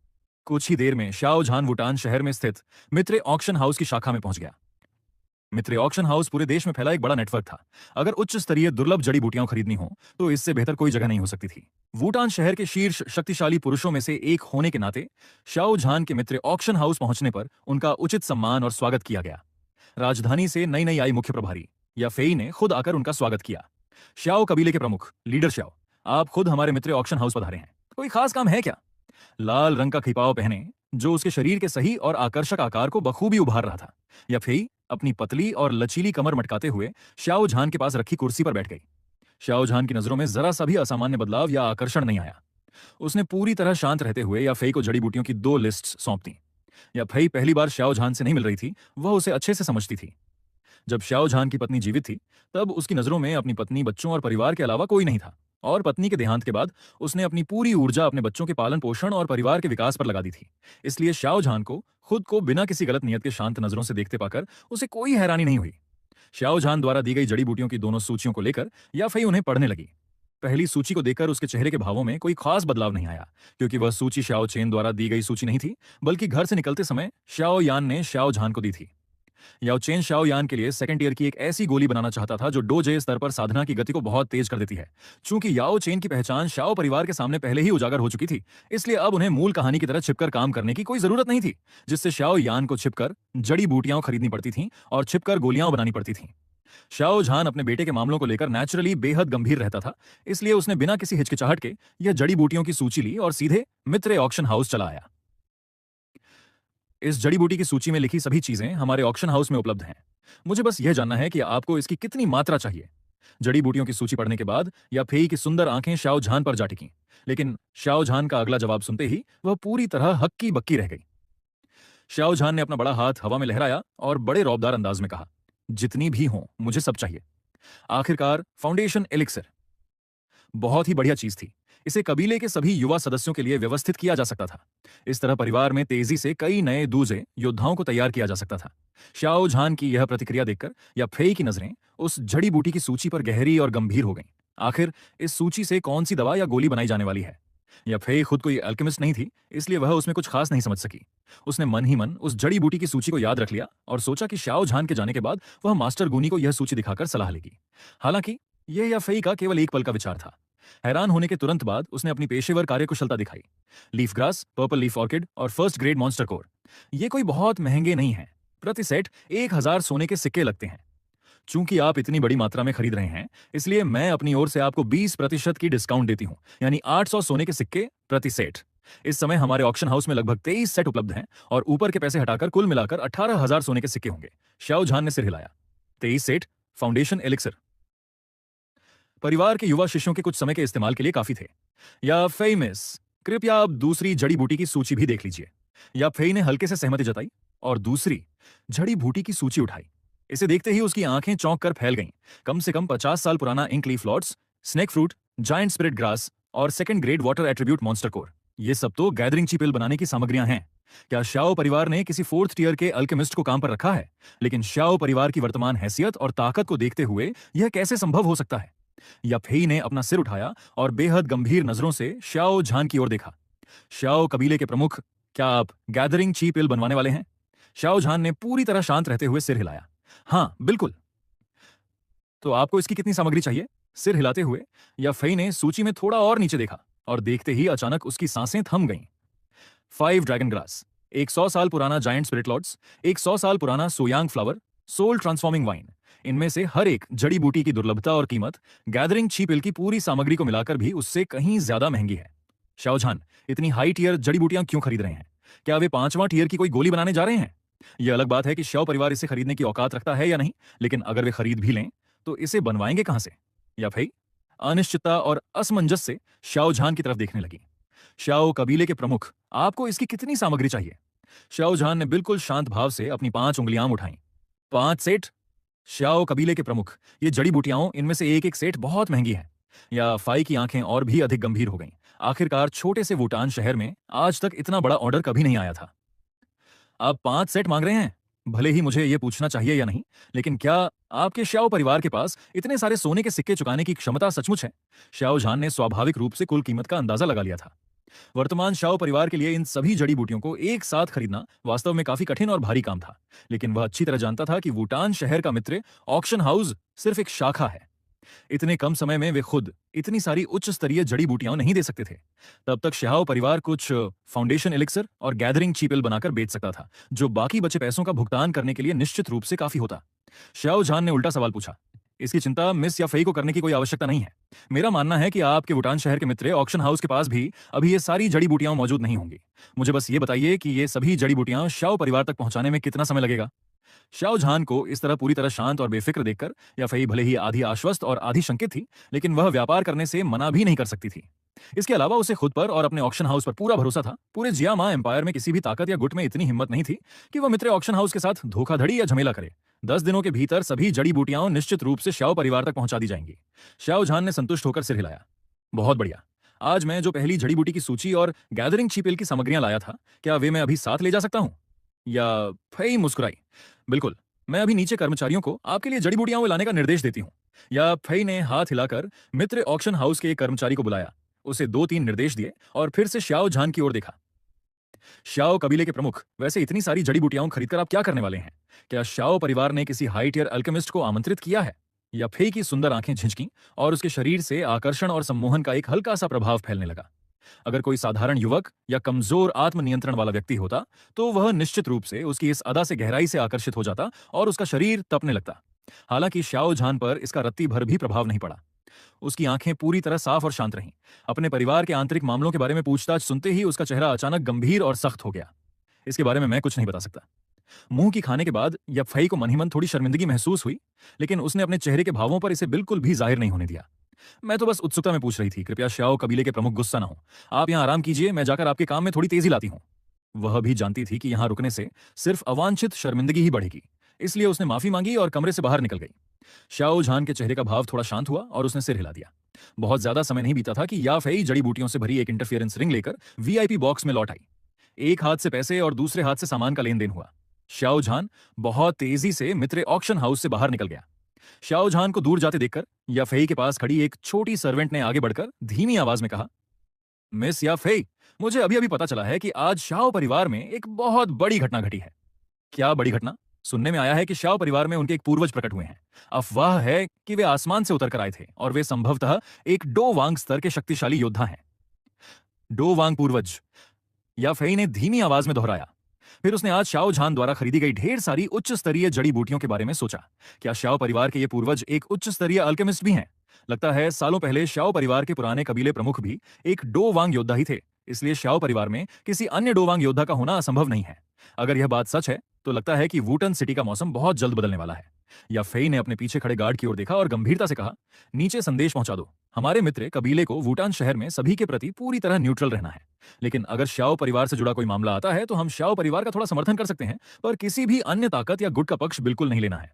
कुछ ही देर में शाओ झान वुटान शहर में स्थित मित्रे ऑक्शन हाउस की शाखा में पहुंच गया। मित्रे ऑक्शन हाउस पूरे देश में फैला एक बड़ा नेटवर्क था। अगर उच्च स्तरीय दुर्लभ जड़ी बूटियां खरीदनी हो, तो इससे बेहतर कोई जगह नहीं हो सकती थी। वुटान शहर के शीर्ष शक्तिशाली पुरुषों में से एक होने के नाते शाओ झान के मित्रे ऑक्शन हाउस पहुंचने पर उनका उचित सम्मान और स्वागत किया गया। राजधानी से नई नई आई मुख्य प्रभारी या फेई ने खुद आकर उनका स्वागत किया। शाओ कबीले के प्रमुख लीडर शाओ, आप खुद हमारे मित्र ऑक्शन हाउस पधारे हैं, कोई खास काम है क्या? लाल रंग का खिपाव पहने, जो उसके शरीर के सही और आकर्षक आकार को बखूबी उभार रहा था, या फेई अपनी पतली और लचीली कमर मटकाते हुए शाओ झान के पास रखी कुर्सी पर बैठ गई। शाओ झान की नजरों में जरा सा भी असामान्य बदलाव या आकर्षण नहीं आया। उसने पूरी तरह शांत रहते हुए या फेई को जड़ी बूटियों की 2 लिस्ट सौंप दी। या फेई पहली बार शाओ झान से नहीं मिल रही थी, वह उसे अच्छे से समझती थी। जब शाओ झान की पत्नी जीवित थी, तब उसकी नजरों में अपनी पत्नी, बच्चों और परिवार के अलावा कोई नहीं था, और पत्नी के देहांत के बाद उसने अपनी पूरी ऊर्जा अपने बच्चों के पालन पोषण और परिवार के विकास पर लगा दी थी। इसलिए शाओ झान को खुद को बिना किसी गलत नियत के शांत नजरों से देखते पाकर उसे कोई हैरानी नहीं हुई। शाओ झान द्वारा दी गई जड़ी बूटियों की दोनों सूचियों को लेकर या फेई उन्हें पढ़ने लगी। पहली सूची को देखकर उसके चेहरे के भावों में कोई खास बदलाव नहीं आया, क्योंकि वह सूची शाओ चेन द्वारा दी गई सूची नहीं थी, बल्कि घर से निकलते समय शाओ यान ने शाओ झान को दी थी। याओ चेन शाओ यान के लिए सेकंड ईयर की एक ऐसी गोली बनाना चाहता था जो डोजे स्तर पर साधना की गति को बहुत तेज कर देती है। चूंकि याओ चेन की पहचान शाओ परिवार के सामने पहले ही उजागर हो चुकी थी, इसलिए अब उन्हें मूल कहानी की तरह छिपकर काम करने की कोई जरूरत नहीं थी, जिससे शाओ यान को छिपकर जड़ी बूटियां खरीदनी पड़ती थीं और छिपकर गोलियां बनानी पड़ती थीं। शाओ झान अपने बेटे के मामलों को लेकर नेचुरली बेहद गंभीर रहता था, इसलिए उसने बिना किसी हिचकिचाहट के यह जड़ी बूटियों की सूची ली और सीधे मित्रे ऑक्शन हाउस चला आया। इस जड़ी बूटी की सूची में लिखी सभी चीजें हमारे ऑक्शन हाउस में उपलब्ध हैं। मुझे बस यह जानना है कि आपको इसकी कितनी मात्रा चाहिए। जड़ी बूटियों की सूची पढ़ने के बाद या फेई की सुंदर आंखें शाओ झान पर जा टिकीं, लेकिन शाओ झान का अगला जवाब सुनते ही वह पूरी तरह हक्की बक्की रह गई। शाओ झान ने अपना बड़ा हाथ हवा में लहराया और बड़े रौबदार अंदाज में कहा, जितनी भी हों मुझे सब चाहिए। आखिरकार फाउंडेशन एलिक्सर बहुत ही बढ़िया चीज थी। इसे कबीले के सभी युवा सदस्यों के लिए व्यवस्थित किया जा सकता था। इस तरह परिवार में तेजी से कई नए दूजे योद्धाओं को तैयार किया जा सकता था। शाओ झान की यह प्रतिक्रिया देखकर या फेई की नजरें उस जड़ी बूटी की सूची पर गहरी और गंभीर हो गईं। आखिर इस सूची से कौन सी दवा या गोली बनाई जाने वाली है? या फेई खुद कोई अल्केमिस्ट नहीं थी, इसलिए वह उसमें कुछ खास नहीं समझ सकी। उसने मन ही मन उस जड़ी बूटी की सूची को याद रख लिया और सोचा कि शाओ झान के जाने के बाद वह मास्टर गुनी को यह सूची दिखाकर सलाह लेगी। हालांकि यह या फेई का केवल एक पल का विचार था। हैरान होने के तुरंत बाद उसने अपनी पेशेवर कार्यकुशलता दिखाई। Leaf grass, purple leaf orchid और फर्स्ट ग्रेड मॉन्स्टर कोर, ये कोई बहुत महंगे नहीं हैं। प्रति सेट 1000 सोने के सिक्के लगते हैं। चूंकि आप इतनी बड़ी मात्रा में खरीद रहे हैं, इसलिए मैं अपनी ओर से आपको 20% की डिस्काउंट देती हूं, यानी 800 सोने के सिक्के प्रति सेट। इस समय हमारे ऑक्शन हाउस में लगभग 23 सेट उपलब्ध हैं और ऊपर के पैसे हटाकर कुल मिलाकर 18,000 सोने के सिक्के होंगे। शाओ झान ने सिर हिलाया। 23 सेट फाउंडेशन एलिक्सर परिवार के युवा शिष्यों के कुछ समय के इस्तेमाल के लिए काफी थे। या फेमस, कृपया आप दूसरी जड़ी बूटी की सूची भी देख लीजिए। या फेई ने हल्के से सहमति जताई और दूसरी जड़ी बूटी की सूची उठाई। इसे देखते ही उसकी आंखें चौंक कर फैल गईं। कम से कम 50 साल पुराना ink leaf lords, snake fruit, giant spirit grass और second grade water attribute monster core, ये सब तो गैदरिंग चीपेल बनाने की सामग्रियां हैं। क्या श्याओ परिवार ने किसी फोर्थ टीयर के अल्केमिस्ट को काम पर रखा है? लेकिन श्याओ परिवार की वर्तमान हैसियत और ताकत को देखते हुए यह कैसे संभव हो सकता है? या फेई ने अपना सिर उठाया और बेहद गंभीर नजरों से श्याओ झान की ओर देखा। श्याओ कबीले के प्रमुख, क्या आप गैदरिंग चीपेल बनवाने वाले हैं? श्याओ झान ने पूरी तरह शांत रहते हुए सिर हिलाया। हाँ, बिल्कुल। तो आपको इसकी कितनी सामग्री चाहिए? सिर हिलाते हुए या फेई ने सूची में थोड़ा और नीचे देखा और देखते ही अचानक उसकी सांसें थम गईं। 5 ड्रैगन ग्रास, एक 100 साल पुराना जायंट स्पिरिट लॉर्ड्स, एक 100 साल पुराना सोयांग फ्लावर, सोल ट्रांसफॉर्मिंग वाइन, इनमें से हर एक जड़ी बूटी की दुर्लभता और कीमत गैदरिंग चीपेल की पूरी सामग्री को मिलाकर भी उससे कहीं ज्यादा महंगी है। शाओझान, इतनी हाई टियर जड़ी बूटियां क्यों खरीद रहे हैं? क्या वे 5वां टियर की कोई गोली बनाने जा रहे हैं? यह अलग बात है कि श्याओ परिवार इसे खरीदने की औकात रखता है या नहीं, लेकिन अगर वे खरीद भी लें तो इसे बनवाएंगे कहां से? या फिर अनिश्चितता और असमंजस से शाओझान की तरफ देखने लगी। श्याओ कबीले के प्रमुख, आपको इसकी कितनी सामग्री चाहिए? शाओझान ने बिल्कुल शांत भाव से अपनी 5 उंगलियां उठाईं। 5 सेठ? श्याओ कबीले के प्रमुख, ये जड़ी बूटियां, इनमें से एक एक सेठ बहुत महंगी है। या फाई की आंखें और भी अधिक गंभीर हो गईं। आखिरकार छोटे से वुटान शहर में आज तक इतना बड़ा ऑर्डर कभी नहीं आया था। आप 5 सेट मांग रहे हैं? भले ही मुझे यह पूछना चाहिए या नहीं, लेकिन क्या आपके श्याओ परिवार के पास इतने सारे सोने के सिक्के चुकाने की क्षमता सचमुच है? श्याओ झान ने स्वाभाविक रूप से कुल कीमत का अंदाजा लगा लिया था। वर्तमान श्याओ परिवार के लिए इन सभी जड़ी बूटियों को एक साथ खरीदना वास्तव में काफी कठिन और भारी काम था, लेकिन वह अच्छी तरह जानता था कि वुटान शहर का मित्र ऑक्शन हाउस सिर्फ एक शाखा है। इतने कम समय में वे खुद इतनी सारी उच्च स्तरीय जड़ी बूटियां नहीं दे सकते थे। तब तक श्याओ परिवार कुछ फाउंडेशन एलिक्सर और गैदरिंग चीपेल बनाकर बेच सकता था, जो बाकी बचे पैसों का भुगतान करने के लिए निश्चित रूप से काफी होता। श्याओ झान ने उल्टा सवाल पूछा, इसकी चिंता मिस या फेई को करने की कोई आवश्यकता नहीं है। मेरा मानना है कि आपके वुटान शहर के मित्र ऑक्शन हाउस के पास भी अभी ये सारी जड़ी बूटियां मौजूद नहीं होंगी। मुझे बस ये बताइए कि ये सभी जड़ी बूटियां श्याओ परिवार तक पहुंचाने में कितना समय लगेगा? श्याओ झान को इस तरह पूरी तरह शांत और बेफिक्र देखकर या फेई भले ही आधी आश्वस्त और आधी शंकित थी, लेकिन वह व्यापार करने से मना भी नहीं कर सकती थी। इसके अलावा उसे खुद पर और अपने ऑक्शन हाउस पर पूरा भरोसा था। पूरे जियामा एम्पायर में किसी भी ताकत या गुट में इतनी हिम्मत नहीं थी कि वह मित्र ऑक्शन हाउस के साथ धोखाधड़ी या झमेला करे। 10 दिनों के भीतर सभी जड़ी बूटियां निश्चित रूप से श्याओ परिवार तक पहुंचा दी जाएंगी। श्याओ झान ने संतुष्ट होकर सिर हिलाया। बहुत बढ़िया। आज मैं जो पहली जड़ी बूटी की सूची और गैदरिंग चीपेल की सामग्रियां लाया था, क्या वे मैं अभी साथ ले जा सकता हूं? या फेई मुस्कुराई। बिल्कुल, मैं अभी नीचे कर्मचारियों को आपके लिए जड़ी बूटियां लाने का निर्देश देती हूं। या फेई ने हाथ हिलाकर मित्र ऑक्शन हाउस के एक कर्मचारी को बुलाया, उसे 2-3 निर्देश दिए और फिर से श्याओ झान की ओर देखा। श्याओ कबीले के प्रमुख, वैसे इतनी सारी जड़ी बूटियां खरीदकर आप क्या करने वाले हैं? क्या श्याओ परिवार ने किसी हाई टियर अल्केमिस्ट को आमंत्रित किया है? या फेई की सुंदर आंखें झिंचकीं और उसके शरीर से आकर्षण और सम्मोहन का एक हल्का सा प्रभाव फैलने लगा। अगर कोई साधारण युवक या कमजोर आत्मनियंत्रण वाला व्यक्ति होता तो वह निश्चित रूप से उसकी इस अदा से गहराई से आकर्षित हो जाता और उसका शरीर तपने लगता। हालांकि श्याओ झान पर इसका रत्ती भर भी प्रभाव नहीं पड़ा। उसकी आंखें पूरी तरह साफ और शांत रहीं। अपने परिवार के आंतरिक मामलों के बारे में पूछताछ सुनते ही उसका चेहरा अचानक गंभीर और सख्त हो गया। इसके बारे में मैं कुछ नहीं बता सकता। मुंह की खाने के बाद यपफई को मन ही मन थोड़ी शर्मिंदगी महसूस हुई, लेकिन उसने अपने चेहरे के भावों पर इसे बिल्कुल भी जाहिर नहीं होने दिया। मैं तो बस उत्सुकता में पूछ रही थी, कृपया श्याओ कबीले के प्रमुख गुस्सा ना हो। आप यहाँ आराम कीजिए, मैं जाकर आपके काम में थोड़ी तेजी लाती हूँ। वह भी जानती थी कि यहाँ रुकने से सिर्फ अवांछित शर्मिंदगी ही बढ़ेगी, इसलिए उसने माफी मांगी और कमरे से बाहर निकल गई। श्याओ झान के चेहरे का भाव थोड़ा शांत हुआ और उसने सिर हिला दिया। बहुत ज्यादा समय नहीं बीता था कि याफेई जड़ी बूटियों से भरी एक इंटरफियरेंस रिंग लेकर वीआईपी बॉक्स में लौट आई। एक हाथ से पैसे और दूसरे हाथ से सामान का लेन देन हुआ। श्याओ झान बहुत तेजी से मित्र ऑक्शन हाउस से बाहर निकल गया। श्याओ झान को दूर जाते देखकर याफेई के पास खड़ी एक छोटी सर्वेंट ने आगे बढ़कर धीमी आवाज में कहा, मिस याफेई, मुझे अभी अभी पता चला है कि आज श्याओ परिवार में एक बहुत बड़ी घटना घटी है। क्या बड़ी घटना? सुनने में आया है कि श्याओ परिवार में उनके एक पूर्वज प्रकट हुए हैं। अफवाह है कि वे आसमान से उतरकर आए थे और वे संभवतः एक डो वांग स्तर के शक्तिशाली योद्धा हैं। डो वांग पूर्वज, याफेई ने धीमी आवाज में दोहराया। फिर उसने आज श्याओ झान द्वारा खरीदी गई ढेर सारी उच्च स्तरीय जड़ी बूटियों के बारे में सोचा। क्या श्याओ परिवार के ये पूर्वज एक उच्च स्तरीय अल्केमिस्ट भी हैं? लगता है सालों पहले श्याओ परिवार के पुराने कबीले प्रमुख भी एक डो वांग योद्धा ही थे, इसलिए श्याओ परिवार में किसी अन्य डो वांग योद्धा का होना असंभव नहीं है। अगर यह बात सच है तो लगता है कि वुटन सिटी का मौसम बहुत जल्द बदलने वाला है। या फेई ने अपने पीछे खड़े गार्ड की ओर देखा और गंभीरता से कहा, नीचे संदेश पहुंचा दो। हमारे मित्र कबीले को वुटान शहर में सभी के प्रति पूरी तरह न्यूट्रल रहना है, लेकिन अगर श्याओ परिवार से जुड़ा कोई मामला आता है तो हम श्याओ परिवार का थोड़ा समर्थन कर सकते हैं, पर किसी भी अन्य ताकत या गुट का पक्ष बिल्कुल नहीं लेना है।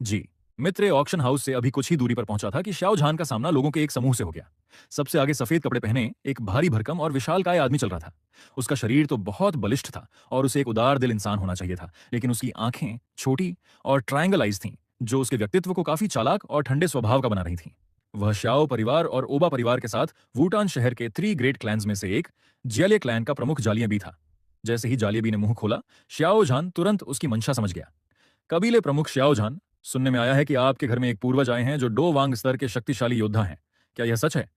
जी, मित्र ऑक्शन हाउस से अभी कुछ ही दूरी पर पहुंचा था कि श्याओ झान का सामना लोगों के एक समूह से हो गया। सबसे आगे सफेद कपड़े पहने एक भारी भरकम और विशालकाय आदमी चल रहा था। उसका शरीर तो बहुत बलिष्ठ था और उसे एक उदार दिल इंसान होना चाहिए था, लेकिन उसकी आंखें छोटी और ट्रायंगल आइज थीं, जो उसके व्यक्तित्व को काफी चालाक और ठंडे स्वभाव का बना रही थीं। वह श्याओ परिवार और ओबा परिवार के साथ वूटान शहर के 3 ग्रेट क्लैंस में से एक जियाले क्लैन का प्रमुख जालियाबी था। जैसे ही जालियाबी ने मुंह खोला, श्याओ झान तुरंत उसकी मंशा समझ गया। कबीले प्रमुख श्याओ झान, सुनने में आया है कि आपके घर में एक पूर्वज आए हैं जो डो वांग स्तर के शक्तिशाली योद्धा हैं। क्या यह सच है?